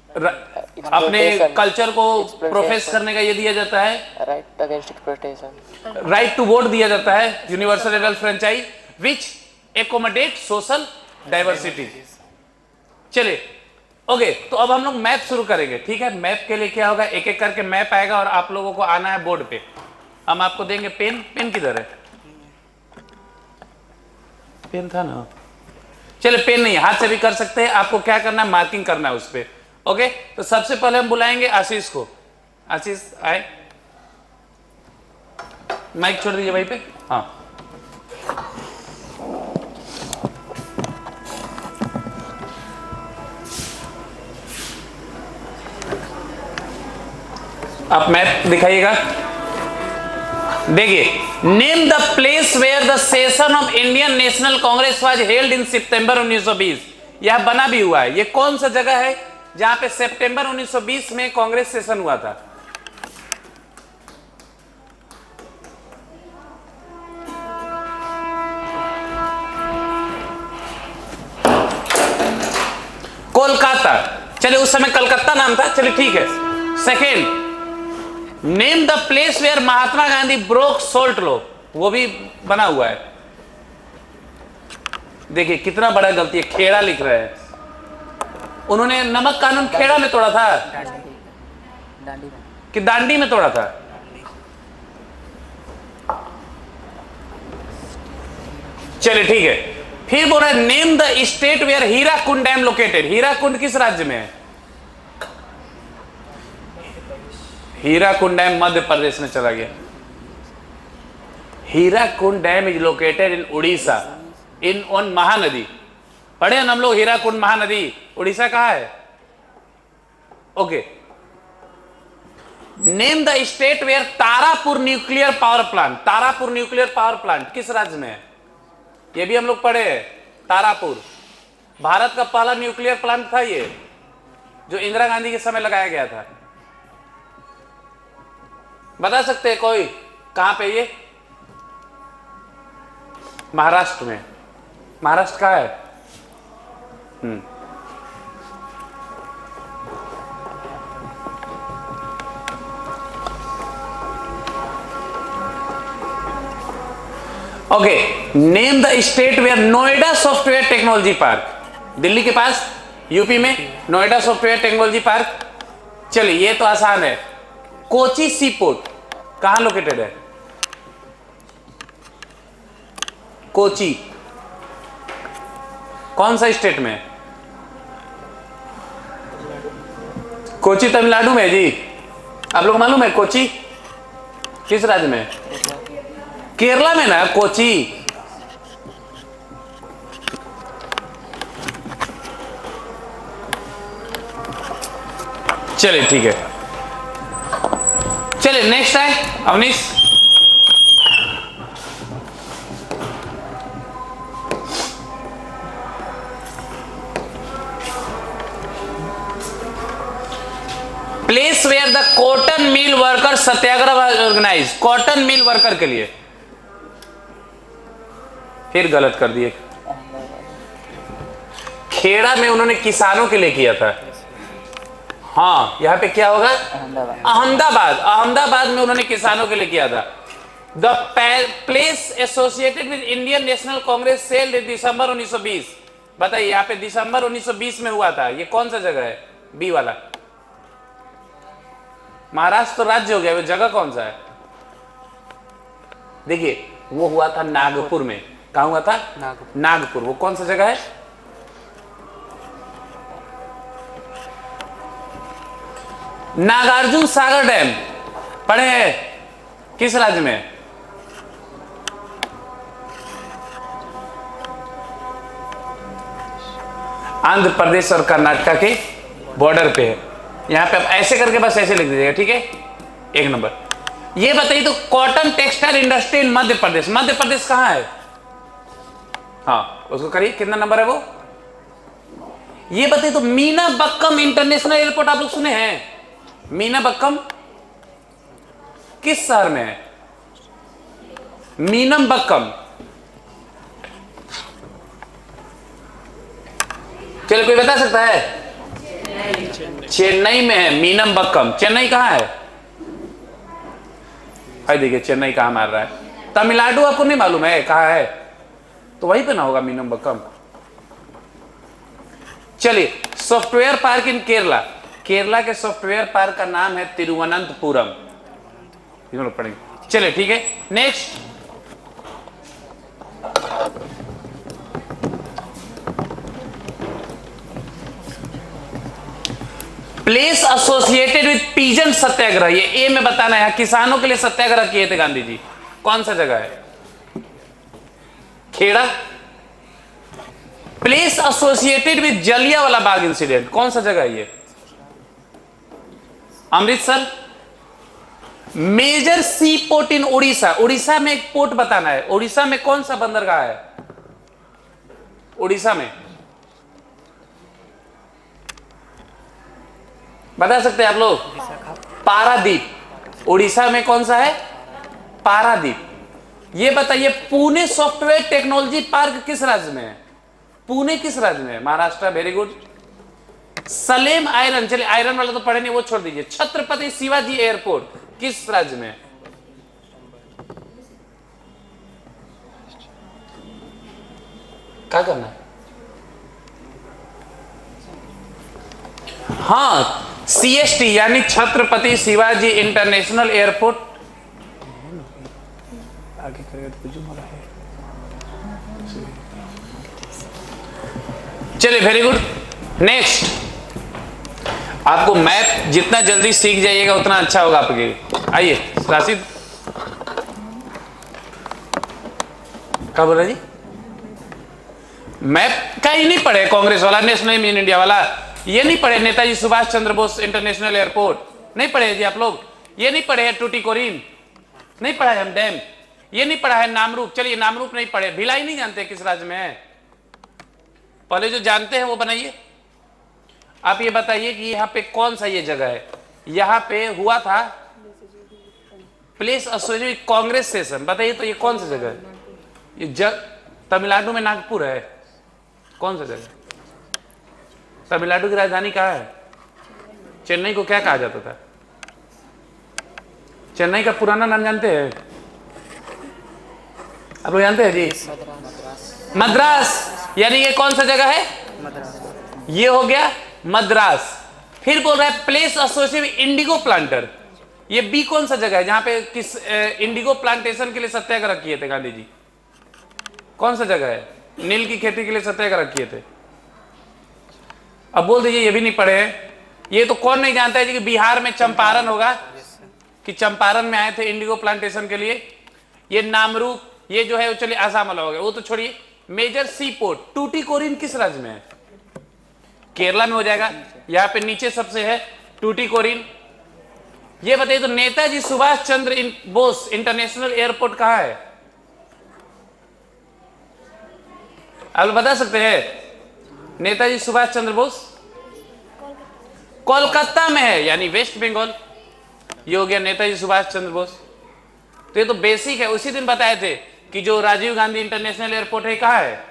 अपने कल्चर को प्रोफेस करने का ये दिया जाता है, right against exploitation, right to vote दिया जाता है, universal adult franchise which accommodate social diversity. चलिए ओके, तो अब हम लोग मैप शुरू करेंगे। ठीक है, मैप के लिए क्या होगा, एक एक करके मैप आएगा और आप लोगों को आना है बोर्ड पे। हम आपको देंगे पेन, पेन किधर है? पेन था ना? चलिए पेन नहीं, हाथ से भी कर सकते हैं। आपको क्या करना है, मार्किंग करना है उस पे। ओके, तो सबसे पहले हम बुलाएंगे आशीष को। आशीष आए, माइक छोड़ दीजिए वहीं पे। हाँ, आप मैप दिखाइएगा। देखिए, name the place where the session of Indian National Congress was held in September 1920। यह बना भी हुआ है। यह कौन सा जगह है जहां पे सितंबर 1920 में कांग्रेस सेशन हुआ था? कोलकाता। चलिए उस समय कलकत्ता नाम था, चलिए ठीक है। Second, name the place where Mahatma Gandhi broke salt law. वो भी बना हुआ है। देखिए कितना बड़ा गलती है, खेड़ा लिख रहे हैं। उन्होंने नमक कानून खेड़ा में तोड़ा था कि दांडी में तोड़ा था? चलिए ठीक है। फिर बोल रहे name the state where Hirakud dam located. Hirakud किस राज्य में है? हीराकुंड डैम मध्य प्रदेश में चला गया। Hirakud dam is located in Orissa, in on Mahanadi. पढ़े हैं हम लोग हीराकुंड महानदी। उड़ीसा कहाँ है? Okay. Name the state where Tarapur nuclear power plant. Tarapur nuclear power plant किस राज्य में है? ये भी हम लोग पढ़े हैं। तारापुर भारत का पहला न्यूक्लियर प्लांट था ये, जो इंदिरा गांधी के समय लगाया गया था। बता सकते हैं कोई कहां पे? ये महाराष्ट्र में। महाराष्ट्र कहां है? Okay, name the state where Noida software technology park. Delhi के पास यूपी में नोएडा सॉफ्टवेयर टेक्नोलॉजी पार्क। चलिए ये तो आसान है। कोची सी पोर्ट कहां लोकेटेड है? कोची कौन सा स्टेट में है? कोची तमिलनाडु में है जी। आप लोग मालूम है कोची किस राज्य में है? केरला में ना कोची। चलिए ठीक है। चलिए नेक्स्ट है Avneesh. Place where the cotton mill worker satyagraha organise. Cotton mill worker के लिए फिर गलत कर दिए। खेड़ा में उन्होंने किसानों के लिए किया था। हाँ, यहां पे क्या होगा? अहमदाबाद। अहमदाबाद में उन्होंने किसानों के लिए किया था। The place associated with Indian National Congress sell in December 1920। बताइए, यहाँ पे दिसंबर 1920 में हुआ था। ये कौन सा जगह है? बी वाला। महाराष्ट्र तो राज्य हो गया, वो जगह कौन सा है? देखिए वो हुआ था नागपुर में। कहा हुआ था? नागपुर। वो कौन सा जगह है? नागार्जुन सागर डैम पढ़े हैं? किस राज्य में? आंध्र प्रदेश और कर्नाटक के बॉर्डर पे है। यहां पे आप ऐसे करके बस ऐसे लिख दीजिएगा, ठीक है? एक नंबर। ये बताइए तो cotton textile industry in Madhya Pradesh. Madhya Pradesh कहां है? हाँ, उसको करिए। कितना नंबर है वो? ये बताइए तो मीनाबक्कम इंटरनेशनल एयरपोर्ट आप लोग सुने हैं? मीनाबक्कम किस शहर में है? मीनमबक्कम, चलो कोई बता सकता है? चेन्नई में है मीनमबक्कम। चेन्नई कहां है? भाई देखिए चेन्नई कहां मार रहा है। तमिलनाडु आपको नहीं मालूम है कहां है? तो वहीं पे ना होगा मीनमबक्कम। चलिए सॉफ्टवेयर पार्क इन केरला, केरला के सॉफ्टवेयर पार्क का नाम है तिरुवनंतपुरम। लोग पढ़ेंगे। चलिए ठीक है, next. Place associated with peasant satyagraha, ये ए में बताना है। किसानों के लिए सत्याग्रह किए थे गांधी जी, कौन सा जगह है? Kheda. Place associated with Jallianwala Bagh incident, कौन सा जगह है ये? Amritsar. Major sea port in Orissa, Orissa में एक पोर्ट बताना है। उड़ीसा में कौन सा बंदरगाह है? उड़ीसा में बता सकते हैं आप लोग? पारादीप। उड़ीसा में कौन सा है? पारादीप। ये बताइए पुणे सॉफ्टवेयर टेक्नोलॉजी पार्क किस राज्य में है? पुणे किस राज्य में है? Maharashtra. Very good. Salem iron, चलिए आयरन वाला तो पढ़े नहीं, वो छोड़ दीजिए। छत्रपति शिवाजी एयरपोर्ट किस राज्य में है? क्या करना है? हाँ, CST यानी छत्रपति शिवाजी इंटरनेशनल एयरपोर्ट। आगे चलिए वेरी गुड। नेक्स्ट, आपको मैप जितना जल्दी सीख जाइएगा उतना अच्छा होगा आपके लिए। आइए राशिद, क्या बोल रहे जी? मैप का ही नहीं पढ़े कांग्रेस वाला, नेशनल इन इंडिया वाला, ये नहीं पढ़े नेताजी सुभाष चंद्र बोस इंटरनेशनल एयरपोर्ट, नहीं पढ़े जी आप लोग? ये नहीं पढ़े है टूटीकोरिन, नहीं पढ़ा है हम डैम, ये नहीं पढ़ा है नामरूप। चलिए नामरूप नहीं पढ़े। भिलाई नहीं जानते किस राज्य में है? पहले जो जानते हैं वो बनाइए। आप ये बताइए कि यहाँ पे कौन सा ये जगह है? यहाँ पे हुआ था प्लेस एसोसिएटेड कांग्रेस सेशन, बताइए तो ये कौन सा जगह है? ये तमिलनाडु में नागपुर है। कौन सा जगह? तमिलनाडु की राजधानी कहाँ है? चेन्नई को क्या कहा जाता था? चेन्नई का पुराना नाम जानते हैं आप लोग? जानते हैं जी? मद्रास। यानी ये कौन सा जगह है? ये हो गया मद्रास। फिर बोल रहा है प्लेस एसोसिएटेड इंडिगो प्लांटर, ये बी कौन सा जगह है जहां पे किस इंडिगो प्लांटेशन के लिए सत्याग्रह किए थे गांधी जी? कौन सा जगह है? नील की खेती के लिए सत्याग्रह किए थे। अब बोल दीजिए ये भी नहीं पढ़े हैं। ये तो कौन नहीं जानता है जी कि बिहार में चंपारण होगा, कि चंपारण में आए थे इंडिगो प्लांटेशन के लिए। ये नामरूप, ये जो है वो चलिए आसाम वाला हो गया, वो तो छोड़िए। मेजर सी पोर्ट टूटीकोरिन किस राज्य में है? केरला में हो जाएगा। यहां पे नीचे सबसे है टूटीकोरिन। ये बताइए तो नेताजी सुभाष चंद्र बोस इंटरनेशनल एयरपोर्ट कहां है? आप बता सकते हैं? नेताजी सुभाष चंद्र बोस कोलकाता में है, यानी वेस्ट बंगाल। ये हो गया नेताजी सुभाष चंद्र बोस। तो ये तो बेसिक है। उसी दिन बताए थे कि जो राजीव गांधी इंटरनेशनल एयरपोर्ट है कहाँ है?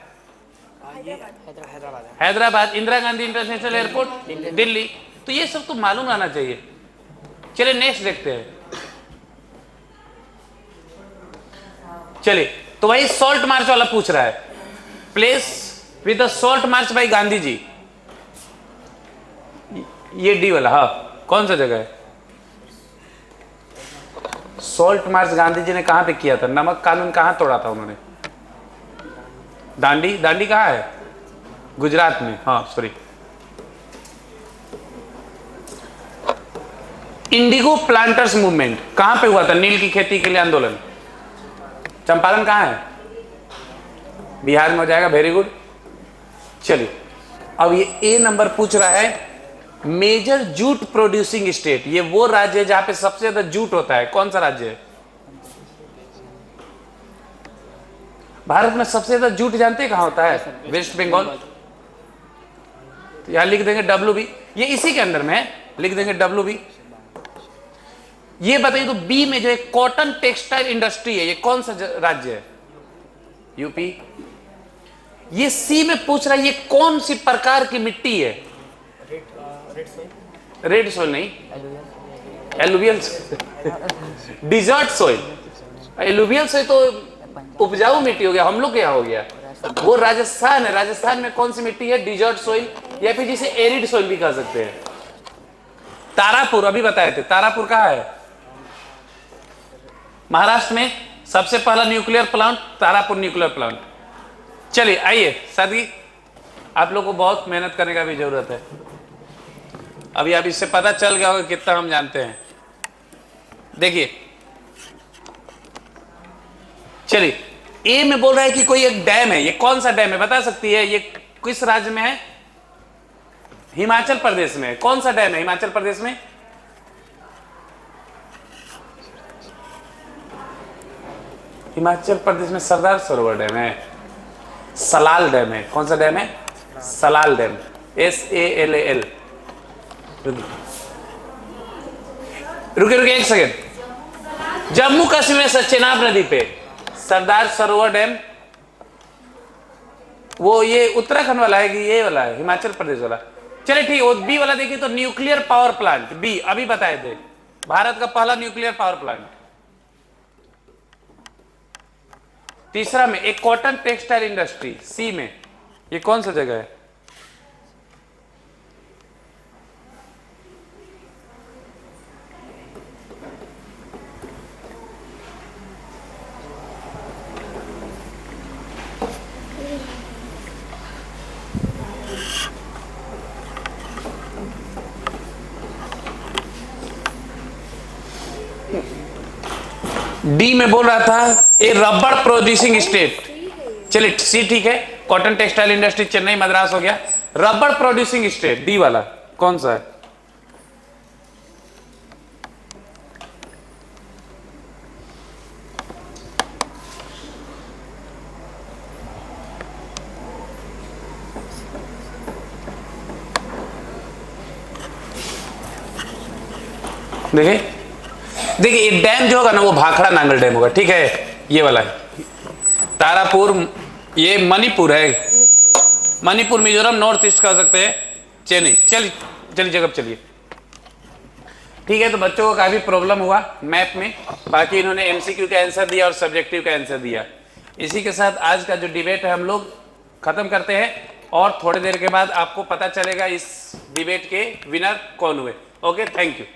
हैदराबाद। Indira Gandhi international airport Delhi. तो ये सब तो मालूम आना चाहिए। चलिए नेक्स्ट देखते हैं। चलिए तो वही सॉल्ट मार्च वाला पूछ रहा है। Place with the salt march by Gandhi ji, ये डी वाला। हाँ, कौन सा जगह है? सॉल्ट मार्च गांधी जी ने कहां पे किया था? नमक कानून कहां तोड़ा था उन्होंने? दांडी। दांडी कहां है? गुजरात में। हाँ सॉरी। इंडिगो प्लांटर्स मूवमेंट कहां पे हुआ था? नील की खेती के लिए आंदोलन। चंपारण कहां है? बिहार में हो जाएगा। Very good. चलिए अब ये ए नंबर पूछ रहा है मेजर जूट प्रोड्यूसिंग स्टेट, ये वो राज्य है जहां पे सबसे ज्यादा जूट होता है। कौन सा राज्य है? भारत में सबसे ज्यादा जूट जानते हैं कहां होता है? वेस्ट बंगाल। तो यहां लिख देंगे WB, ये इसी के अंदर में है, लिख देंगे WB। ये बताइए तो बी में जो है कॉटन टेक्सटाइल इंडस्ट्री है, ये कौन सा राज्य है? यूपी। ये सी में पूछ रहा है ये कौन सी प्रकार की मिट्टी है? रेड सोइल नहीं, alluvial, desert soil. Alluvial soil तो उपजाऊ मिट्टी हो गया, हम लोग क्या हो गया, वो राजस्थान है। राजस्थान में कौन सी मिट्टी है? डिजर्ट सोइल, या फिर जिसे एरिड सोइल भी कह सकते हैं। तारापुर अभी बताए थे, तारापुर कहाँ है? महाराष्ट्र में सबसे पहला nuclear plant Tarapur nuclear plant. चलिए आइए साथी, आप लोग को बहुत मेहनत करने का भी जरूरत है। अभी आप इससे पता चल गया होगा कितना हम जानते हैं। देखिए चलिए, ए में बोल रहा है कि कोई एक डैम है, ये कौन सा डैम है बता सकती है? ये किस राज्य में है? हिमाचल प्रदेश में। कौन सा डैम है हिमाचल प्रदेश में? हिमाचल प्रदेश में सरदार सरोवर डैम है, सलाल डैम है। कौन सा डैम है? Salal dam, SALAL। रुके एक सेकेंड। जम्मू कश्मीर में चेनाब नदी पे सरदार सरोवर डैम, वो ये उत्तराखंड वाला है कि ये वाला है हिमाचल प्रदेश वाला? चलिए ठीक है, बी वाला देखिए तो न्यूक्लियर पावर प्लांट, बी अभी बताए थे, भारत का पहला न्यूक्लियर पावर प्लांट। तीसरा में एक कॉटन टेक्सटाइल इंडस्ट्री, सी में ये कौन सा जगह है? डी में बोल रहा था ए रबड़ प्रोड्यूसिंग स्टेट। चलिए सी ठीक है, cotton textile industry Chennai Madras हो गया। रबड़ प्रोड्यूसिंग स्टेट डी वाला कौन सा है? देखिए देखिए, ये डैम जो होगा ना वो भाखड़ा नांगल डैम होगा, ठीक है, ये वाला है। तारापुर ये मणिपुर है, मणिपुर मिजोरम नॉर्थ ईस्ट कह सकते हैं, चेन्नई। चलिए जगह चलिए, ठीक है। तो बच्चों को काफी प्रॉब्लम हुआ मैप में, बाकी इन्होंने MCQ का आंसर दिया और सब्जेक्टिव का आंसर दिया। इसी के साथ आज का जो डिबेट है हम लोग खत्म करते हैं, और थोड़ी देर के बाद आपको पता चलेगा इस डिबेट के विनर कौन हुए। Okay, thank you.